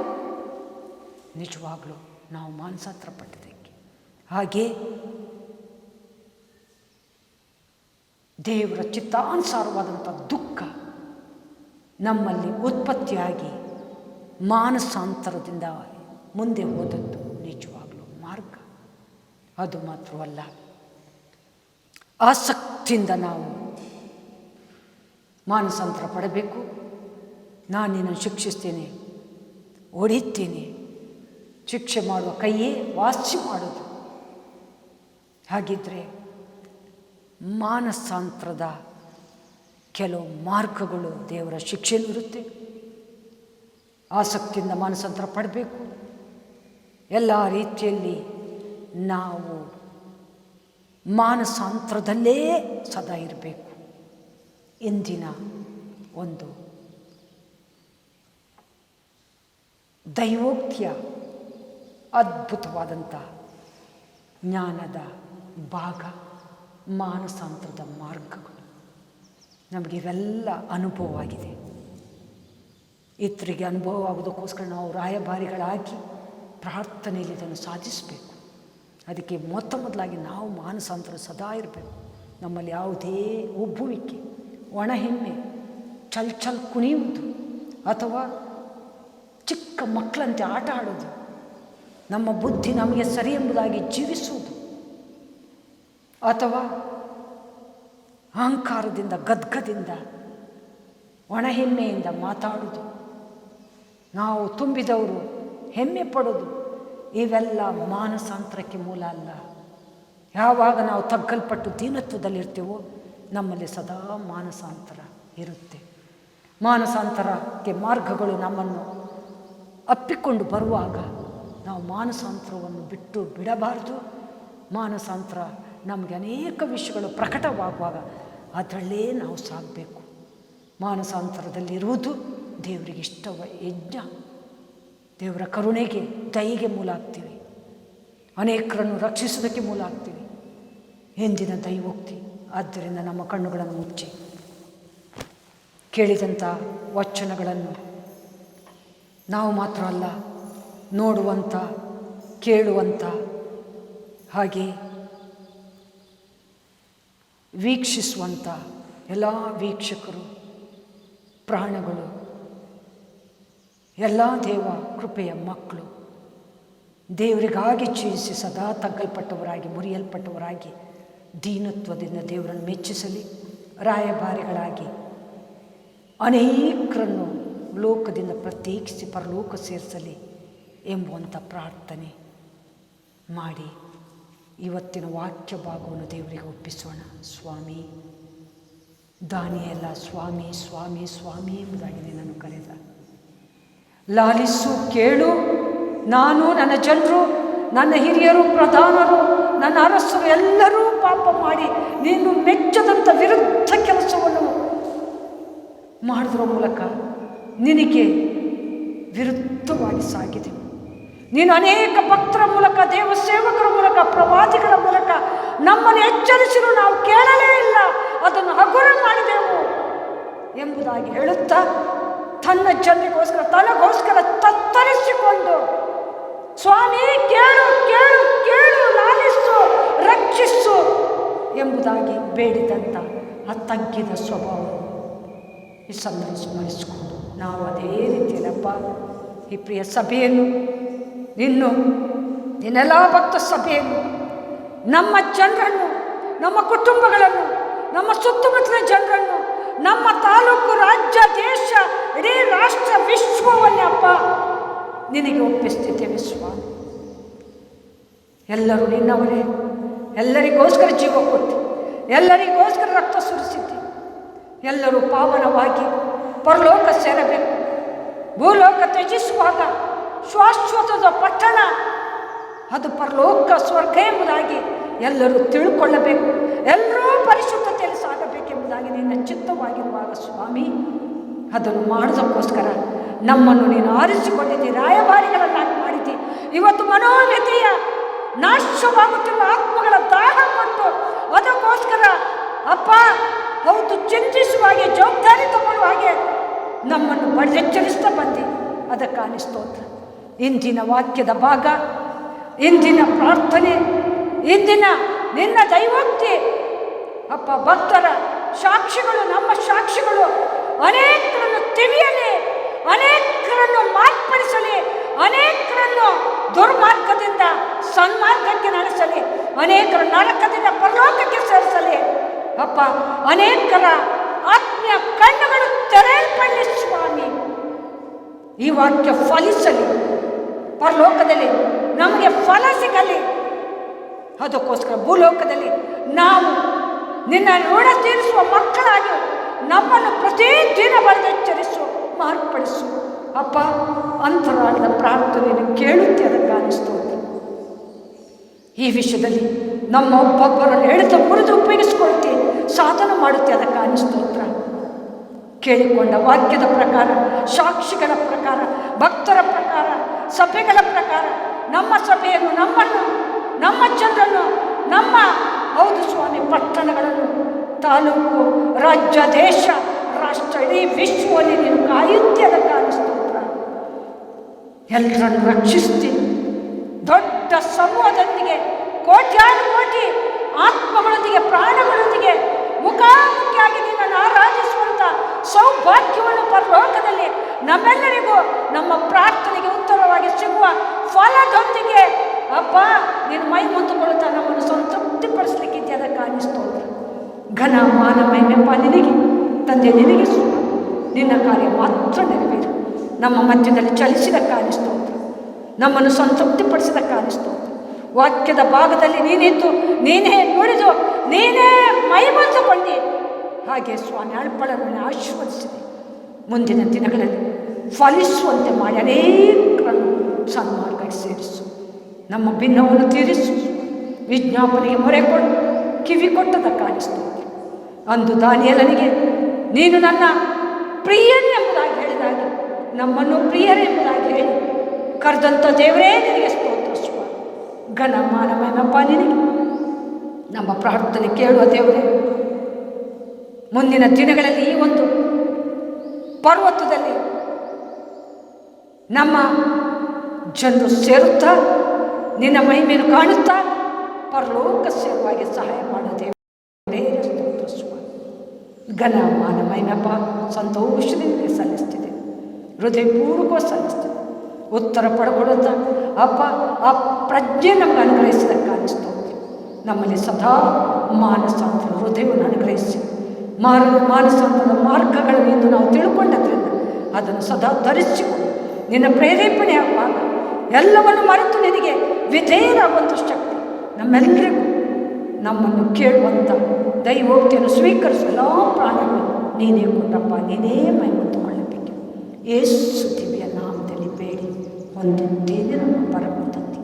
ನಿಜವಾಗಲೂ ನಾವು ಮಾನಸಾಂತರ ಪಟ್ಟಿದ್ದಕ್ಕೆ. ಹಾಗೆ ದೇವರ ಚಿತ್ತಾನುಸಾರವಾದಂಥ ದುಃಖ ನಮ್ಮಲ್ಲಿ ಉತ್ಪತ್ತಿಯಾಗಿ ಮಾನಸಾಂತರದಿಂದ ಮುಂದೆ ಹೋದದ್ದು ನಿಜವಾಗಲೂ ಮಾರ್ಗ. ಅದು ಮಾತ್ರವಲ್ಲ, ಆಸಕ್ತಿಯಿಂದ ನಾವು ಮಾನಸಾಂತರ ಪಡಬೇಕು. ನಾನು ನಿನ್ನನ್ನು ಶಿಕ್ಷಿಸ್ತೇನೆ, ಹೊಡಿತೀನಿ, ಶಿಕ್ಷೆ ಮಾಡುವ ಕೈಯೇ ವಾಸಿ ಮಾಡೋದು. ಹಾಗಿದ್ದರೆ ಮಾನಸಾಂತರದ ಕೆಲವು ಮಾರ್ಗಗಳು ದೇವರ ಶಿಕ್ಷೆಯೂ ಇರುತ್ತೆ. ಆಸಕ್ತಿಯಿಂದ ಮಾನಸಾಂತರ ಪಡಬೇಕು. ಎಲ್ಲ ರೀತಿಯಲ್ಲಿ ನಾವು ಮಾನಸಾಂತರದಲ್ಲೇ ಸದಾ ಇರಬೇಕು. ಇಂದಿನ ಒಂದು ದೈವೋಕ್ತಿಯ ಅದ್ಭುತವಾದಂಥ ಜ್ಞಾನದ ಭಾಗ ಮಾನಸಾಂತರದ ಮಾರ್ಗಗಳು. ನಮಗಿವೆಲ್ಲ ಅನುಭವವಾಗಿದೆ. ಇತರಿಗೆ ಅನುಭವ ಆಗೋದಕ್ಕೋಸ್ಕರ ನಾವು ರಾಯಭಾರಿಗಳಾಗಿ ಪ್ರಾರ್ಥನೆಯಲ್ಲಿ ಇದನ್ನು ಸಾಧಿಸಬೇಕು. ಅದಕ್ಕೆ ಮೊದಲಾಗಿ ನಾವು ಮಾನಸಾಂತರ ಸದಾ ಇರಬೇಕು. ನಮ್ಮಲ್ಲಿ ಯಾವುದೇ ಒಬ್ಬುವಿಕೆ, ಒಣಹೆಮ್ಮೆ, ಚಲ್ ಕುಣಿಯುವುದು ಅಥವಾ ಚಿಕ್ಕ ಮಕ್ಕಳಂತೆ ಆಟ ಆಡೋದು, ನಮ್ಮ ಬುದ್ಧಿ ನಮಗೆ ಸರಿ ಎಂಬುದಾಗಿ ಜೀವಿಸುವುದು ಅಥವಾ ಅಹಂಕಾರದಿಂದ ಗದ್ಗದಿಂದ ಒಣಹೆಮ್ಮೆಯಿಂದ ಮಾತಾಡೋದು, ನಾವು ತುಂಬಿದವರು ಹೆಮ್ಮೆ ಪಡೋದು, ಇವೆಲ್ಲ ಮಾನಸಾಂತರಕ್ಕೆ ಮೂಲ ಅಲ್ಲ. ಯಾವಾಗ ನಾವು ತಗ್ಗಲ್ಪಟ್ಟು ದೀನತ್ವದಲ್ಲಿರ್ತೀವೋ ನಮ್ಮಲ್ಲಿ ಸದಾ ಮಾನಸಾಂತರ ಇರುತ್ತೆ. ಮಾನಸಾಂತರಕ್ಕೆ ಮಾರ್ಗಗಳು ನಮ್ಮನ್ನು ಅಪ್ಪಿಕೊಂಡು ಬರುವಾಗ ನಾವು ಮಾನಸಾಂತರವನ್ನು ಬಿಡಬಾರ್ದು. ಮಾನಸಾಂತರ ನಮಗೆ ಅನೇಕ ವಿಷಯಗಳು ಪ್ರಕಟವಾಗುವಾಗ ಅದರಲ್ಲೇ ನಾವು ಸಾಗಬೇಕು. ಮಾನಸಾಂತರದಲ್ಲಿರುವುದು ದೇವರಿಗೆ ಇಷ್ಟವ ಯಜ್ಞ. ದೇವರ ಕರುಣೆಗೆ, ದಯೆಗೆ ಮೂಲ ಆಗ್ತೀವಿ. ಅನೇಕರನ್ನು ರಕ್ಷಿಸೋದಕ್ಕೆ ಮೂಲ ಆಗ್ತೀವಿ. ಎಂದಿನ ದೈವೋಕ್ತಿ. ಆದ್ದರಿಂದ ನಮ್ಮ ಕಣ್ಣುಗಳನ್ನು ಮುಚ್ಚಿ ಕೇಳಿದಂಥ ವಚನಗಳನ್ನು ನಾವು ಮಾತ್ರ ಅಲ್ಲ, ನೋಡುವಂಥ, ಕೇಳುವಂಥ, ಹಾಗೆ ವೀಕ್ಷಿಸುವಂಥ ಎಲ್ಲ ವೀಕ್ಷಕರು, ಪ್ರಾಣಗಳು, ಎಲ್ಲ ದೇವ ಕೃಪೆಯ ಮಕ್ಕಳು ದೇವರಿಗಾಗಿ ಜೀವಿಸಿ ಸದಾ ತಗ್ಗಲ್ಪಟ್ಟವರಾಗಿ, ಮುರಿಯಲ್ಪಟ್ಟವರಾಗಿ ದೀನತ್ವದಿಂದ ದೇವರನ್ನು ಮೆಚ್ಚಿಸಲಿ. ರಾಯಭಾರಿಗಳಾಗಿ ಅನೇಕರನ್ನು ಲೋಕದಿಂದ ಪ್ರತ್ಯೇಕಿಸಿ ಪರಲೋಕ ಸೇರಿಸಲಿ ಎಂಬುವಂಥ ಪ್ರಾರ್ಥನೆ ಮಾಡಿ ಇವತ್ತಿನ ವಾಕ್ಯ ಭಾಗವನ್ನು ದೇವರಿಗೆ ಒಪ್ಪಿಸೋಣ. ಸ್ವಾಮಿ, ದಾನಿಯೆಲ್ಲ ಸ್ವಾಮಿ ಸ್ವಾಮಿ ಸ್ವಾಮಿ ಎಂಬುದಾಗಿ ನಿನ್ನನ್ನು ಕರೆದ. ಲಾಲಿಸು, ಕೇಳು, ನಾನು, ನನ್ನ ಜನರು, ನನ್ನ ಹಿರಿಯರು, ಪ್ರಧಾನರು, ನನ್ನ ಅರಸರು ಎಲ್ಲರೂ ಪಾಪ ಮಾಡಿ ನೀನು ಮೆಚ್ಚದಂಥ ವಿರುದ್ಧ ಕೆಲಸವನ್ನು ಮಾಡೋದ್ರ ಮೂಲಕ ನಿನಗೆ ವಿರುದ್ಧವಾಗಿ ಸಾಗಿದೆವು. ನೀನು ಅನೇಕ ಭಕ್ತರ ಮೂಲಕ, ದೇವ ಸೇವಕರ ಮೂಲಕ, ಪ್ರವಾದಿಗಳ ಮೂಲಕ ನಮ್ಮನ್ನು ಎಚ್ಚರಿಸಿರು, ನಾವು ಕೇಳಲೇ ಇಲ್ಲ, ಅದನ್ನು ಹಗುರ ಮಾಡಿದೆವು ಎಂಬುದಾಗಿ ಹೇಳುತ್ತಾ ತನ್ನ ಜನರಿಗೋಸ್ಕರ, ತನಗೋಸ್ಕರ ತತ್ತರಿಸಿಕೊಂಡು ಸ್ವಾಮಿ ಕೇಳು ಕೇಳು ಕೇಳು, ಲಾಲಿಸು, ರಕ್ಷಿಸು ಎಂಬುದಾಗಿ ಬೇಡಿದಂಥ ಆ ತಗ್ಗಿದ ಸ್ವಭಾವ ಈ ಸಂದರ್ಭ ಸ್ಮರಿಸಿಕೊಂಡು ನಾವು ಅದೇ ರೀತಿಯಲ್ಲಪ್ಪ ಈ ಪ್ರಿಯ ಸಭೆಯನ್ನು, ನಿನ್ನೆಲ್ಲ ಭಕ್ತ ಸಭೆಯನ್ನು, ನಮ್ಮ ಜನರನ್ನು, ನಮ್ಮ ಕುಟುಂಬಗಳನ್ನು, ನಮ್ಮ ಸುತ್ತಮುತ್ತಲಿನ ಜನರನ್ನು, ನಮ್ಮ ತಾಲೂಕು, ರಾಜ್ಯ, ದೇಶ, ಇಡೀ ರಾಷ್ಟ್ರ, ವಿಶ್ವವನ್ನೇ ಅಪ್ಪ ನಿನಗೆ ಒಪ್ಪಿಸ್ತಿದ್ದೇವೆ ಸ್ವಾಮಿ. ಎಲ್ಲರೂ ನಿನ್ನವರೇ, ಎಲ್ಲರಿಗೋಸ್ಕರ ಜೀವ ಕೊಟ್ಟು, ಎಲ್ಲರಿಗೋಸ್ಕರ ರಕ್ತ ಸುರಿಸಿದ್ದೆ. ಎಲ್ಲರೂ ಪಾವನವಾಗಿ ಪರಲೋಕ ಸೇರಬೇಕು. ಭೂಲೋಕ ತ್ಯಜಿಸುವಾಗ ಶಾಶ್ವತದ ಪಟ್ಟಣ ಅದು ಪರಲೋಕ ಸ್ವರ್ಗ ಎಂಬುದಾಗಿ ಎಲ್ಲರೂ ತಿಳ್ಕೊಳ್ಳಬೇಕು. ಎಲ್ಲರೂ ಪರಿಶುದ್ಧತೆಯಲ್ಲಿ ಸಾಗಬೇಕೆಂಬುದಾಗಿ ನಿನ್ನ ಚಿತ್ತವಾಗಿರುವಾಗ ಸ್ವಾಮಿ, ಅದನ್ನು ಮಾಡೋದಕ್ಕೋಸ್ಕರ ನಮ್ಮನ್ನು ನೀನು ಆರಿಸಿಕೊಂಡಿದ್ದಿ, ರಾಯಭಾರಿಗಳನ್ನಾಗಿ ಮಾಡಿದ್ದಿ. ಇವತ್ತು ಮನೋವ್ಯತೆಯ ನಾಶವಾಗುತ್ತಿರುವ ಆತ್ಮಗಳ ದಾಹ ಕೊಟ್ಟು ಅದಕ್ಕೋಸ್ಕರ ಅಪ್ಪ ಹೌದು ಚಿಂತಿಸುವ ಹಾಗೆ, ಜವಾಬ್ದಾರಿ ತಗೊಳ್ಳುವ ಹಾಗೆ ನಮ್ಮನ್ನು ಬಡ್ದೆಚ್ಚರಿಸ್ತಾ ಬಂದಿ. ಅದಕ್ಕಾಗಿ ಸ್ತೋತ್ರ. ಇಂದಿನ ವಾಕ್ಯದ ಭಾಗ, ಇಂದಿನ ಪ್ರಾರ್ಥನೆ, ಇಂದಿನ ನಿನ್ನ ದೈವೋಕ್ತಿ ಅಪ್ಪ ಭಕ್ತರ ಸಾಕ್ಷಿಗಳು, ನಮ್ಮ ಸಾಕ್ಷಿಗಳು ಅನೇಕರನ್ನು ತಿಳಿಯಲಿ, ಅನೇಕರನ್ನು ಮಾರ್ಪಡಿಸಲಿ, ಅನೇಕರನ್ನು ದುರ್ಮಾರ್ಗದಿಂದ ಸನ್ಮಾರ್ಗಕ್ಕೆ ನಡೆಸಲಿ, ಅನೇಕರ ನರಕದಿಂದ ಪರಲೋಕಕ್ಕೆ ಸೇರಿಸಲಿ ಅಪ್ಪ. ಅನೇಕರ ಆತ್ಮೀಯ ಕಣ್ಣುಗಳು ತೆರೆಯಲ್ಪಡಲಿ ಸ್ವಾಮಿ. ಈ ವಾಕ್ಯ ಫಲಿಸಲಿ, ಪರಲೋಕದಲ್ಲಿ ನಮಗೆ ಫಲ ಸಿಗಲಿ. ಅದಕ್ಕೋಸ್ಕರ ಭೂಲೋಕದಲ್ಲಿ ನಾವು ನಿನ್ನ ಋಣ ತೀರಿಸುವ ಮಕ್ಕಳಾಗಿ ನಮ್ಮನ್ನು ಪ್ರತಿದಿನ ಬರೆದೆಚ್ಚರಿಸು, ಮಾರ್ಪಡಿಸು ಅಪ್ಪ. ಅಂತರಾಳದ ಪ್ರಾರ್ಥನೆಯನ್ನು ಕೇಳುತ್ತೆ, ಅದಕ್ಕಾಗಿ ಸ್ತೋತ್ರ. ಈ ವಿಷಯದಲ್ಲಿ ನಮ್ಮ ಒಬ್ಬೊಬ್ಬರನ್ನು ಎಳೆದು ಮುರಿದು ಉಪಯೋಗಿಸಿಕೊಳ್ತಿ, ಸಾಧನ ಮಾಡುತ್ತೆ, ಅದಕ್ಕಾಗಿ ಸ್ತೋತ್ರ. ಕೇಳಿಕೊಂಡ ವಾಕ್ಯದ ಪ್ರಕಾರ, ಸಾಕ್ಷಿಗಳ ಪ್ರಕಾರ, ಭಕ್ತರ ಪ್ರಕಾರ, ಸಭೆಗಳ ಪ್ರಕಾರ ನಮ್ಮ ಸಭೆಯನ್ನು, ನಮ್ಮನ್ನು, ನಮ್ಮ ಜನರನ್ನು, ನಮ್ಮ ಹೌದು ಸ್ವಾಮಿ ಪಟ್ಟಣಗಳನ್ನು, ತಾಲೂಕು, ರಾಜ್ಯ, ದೇಶ, ರಾಷ್ಟ್ರ, ಇಡೀ ವಿಶ್ವದಲ್ಲಿ ನೀನು ಕಾಯುತ್ತೆ, ಅದಕ್ಕಾಗಿ ಸ್ತೋತ್ರ. ಎಲ್ಲರನ್ನು ರಕ್ಷಿಸ್ತೀನಿ. ದೊಡ್ಡ ಸಮೂಹದೊಂದಿಗೆ, ಕೋಟ್ಯಾನು ಕೋಟಿ ಆತ್ಮಗಳೊಂದಿಗೆ, ಪ್ರಾಣಗಳೊಂದಿಗೆ ಮುಖಾಮುಖಿಯಾಗಿ ನಿನ್ನನ್ನು ಆರಾಧಿಸುವಂಥ ಸೌಭಾಗ್ಯವನ್ನು ಪರಲೋಕದಲ್ಲಿ ನಮ್ಮೆಲ್ಲರಿಗೂ ನಮ್ಮ ಪ್ರಾರ್ಥನೆಗೆ ಉತ್ತರವಾಗಿ ಸಿಗುವ ಫಲದೊಂದಿಗೆ ಅಪ್ಪ ನೀನು ಮೈ ಮುಂದುಕೊಳ್ಳುತ್ತಾ ನಮ್ಮನ್ನು ಸಂತೃಪ್ತಿಪಡಿಸಲಿಕ್ಕಿದ್ದೆ, ಅದಕ್ಕಾಗಿ ಸ್ತೋತ್ರ. ಘನ ಮಾನ ಮಹಿಮೆಪ್ಪ ನಿನಗೆ ತಂದೆ, ನಿನಗೆ ನಿನ್ನ ಕಾರ್ಯ ಮಾತ್ರ ನೆರವೇರು. ನಮ್ಮ ಮಧ್ಯದಲ್ಲಿ ಚಲಿಸಿದಕ್ಕಾಗಿ ಸ್ತೋತ್ರ. ನಮ್ಮನ್ನು ಸಂತೃಪ್ತಿಪಡಿಸಿದಕ್ಕಾಗಿ ಸ್ತೋತ್ರ. ವಾಕ್ಯದ ಭಾಗದಲ್ಲಿ ನೀನಿದ್ದು, ನೀನೇ ನುಡಿದು, ನೀನೇ ಮೈಬಂದುಕೊಂಡು ಹಾಗೆ ಸ್ವಾಮಿ ಅಳ್ಪಳನ್ನು ಆಶೀರ್ವದಿಸಿದೆ. ಮುಂದಿನ ದಿನಗಳಲ್ಲಿ ಫಲಿಸುವಂತೆ ಮಾಡಿ ಅನೇಕರನ್ನು ಸನ್ಮಾರ್ಗಕ್ಕೆ ಸೇರಿಸು. ನಮ್ಮ ಭಿನ್ನವನ್ನು ತೀರಿಸು. ವಿಜ್ಞಾಪನೆಗೆ ಮೊರೆ ಕೊಡು, ಕಿವಿ ಕೊಟ್ಟದ ಕಾಣಿಸ್ತು. ಅಂದು ದಾನಿಯೇಲನಿಗೆ ನೀನು ನನ್ನ ಪ್ರಿಯನೆಂಬುದಾಗಿ ಹೇಳಿದಾಗ ನಮ್ಮನ್ನು ಪ್ರಿಯರೆಂಬುದಾಗಿ ಹೇಳಿ ಕರೆದಂಥ ದೇವರೇ ನಿನಗೆ ಸ್ತೋತ್ರ ಸ್ವಾಮಿ. ಘನ ಮಾನವನಪ್ಪ ನಿನಗೆ. ನಮ್ಮ ಪ್ರಾರ್ಥನೆ ಕೇಳುವ ದೇವರೇ, ಮುಂದಿನ ದಿನಗಳಲ್ಲಿ ಈ ಒಂದು ಪರ್ವತದಲ್ಲಿ ನಮ್ಮ ಜನರು ಸೇರುತ್ತಾ ನಿನ್ನ ಮಹಿಮೆಯನ್ನು ಕಾಣುತ್ತಾ ಪರಲೋಕ ಸೇರುವಾಗಿ ಸಹಾಯ ಮಾಡೋ ದೇವರೇ ಸ್ತೋತ್ರ ಸ್ವಾಮಿ. ಘನ ಮಾನವನಪ್ಪ ಸಂತೋಷದಿಂದ ಸಲ್ಲಿಸ್ತಿದೆ, ಹೃದಯಪೂರ್ವಕವಾಗಿ ಸಲ್ಲಿಸ್ತಿದೆ. ಉತ್ತರ ಪಡ್ಕೊಡುತ್ತಾ ಅಪ್ಪ ಆ ಪ್ರಜ್ಞೆ ನಮಗೆ ಅನುಗ್ರಹಿಸಿದ ಕಾಣಿಸ್ತು. ನಮ್ಮಲ್ಲಿ ಸದಾ ಮಾನಸಾಂತರ ಹೃದಯವನ್ನು ಅನುಗ್ರಹಿಸಿ ಮಾನಸಾಂತರದ ಮಾರ್ಗಗಳನ್ನು ಎಂದು ನಾವು ತಿಳ್ಕೊಂಡದ್ರಿಂದ ಅದನ್ನು ಸದಾ ಧರಿಸಿಕೊಂಡು ನಿನ್ನ ಪ್ರೇರೇಪಣೆ ಅಪ್ಪ ಎಲ್ಲವನ್ನು ಮರೆತು ನಿನಗೆ ವಿಧೇಯರಾಗುವಂಥ ಶಕ್ತಿ ನಮ್ಮೆಲ್ಲರಿಗೂ, ನಮ್ಮನ್ನು ಕೇಳುವಂಥ ದೈವೋಕ್ತಿಯನ್ನು ಸ್ವೀಕರಿಸುವ ಎಲ್ಲ ಪ್ರಾಣಿಗಳು ನೀನೇ ಕೊಟ್ಟಪ್ಪ. ನೀನೇ ಮೈ ಹೊತ್ತುಕೊಳ್ಳಬೇಕು. ಯೇಸು ದಿವ್ಯ ನಾಮದಲ್ಲಿ ಬೇಡಿ ಹೊಂದಿದ್ದೇನೆ ನಮ್ಮ ಪರಮ ತಂದೆ.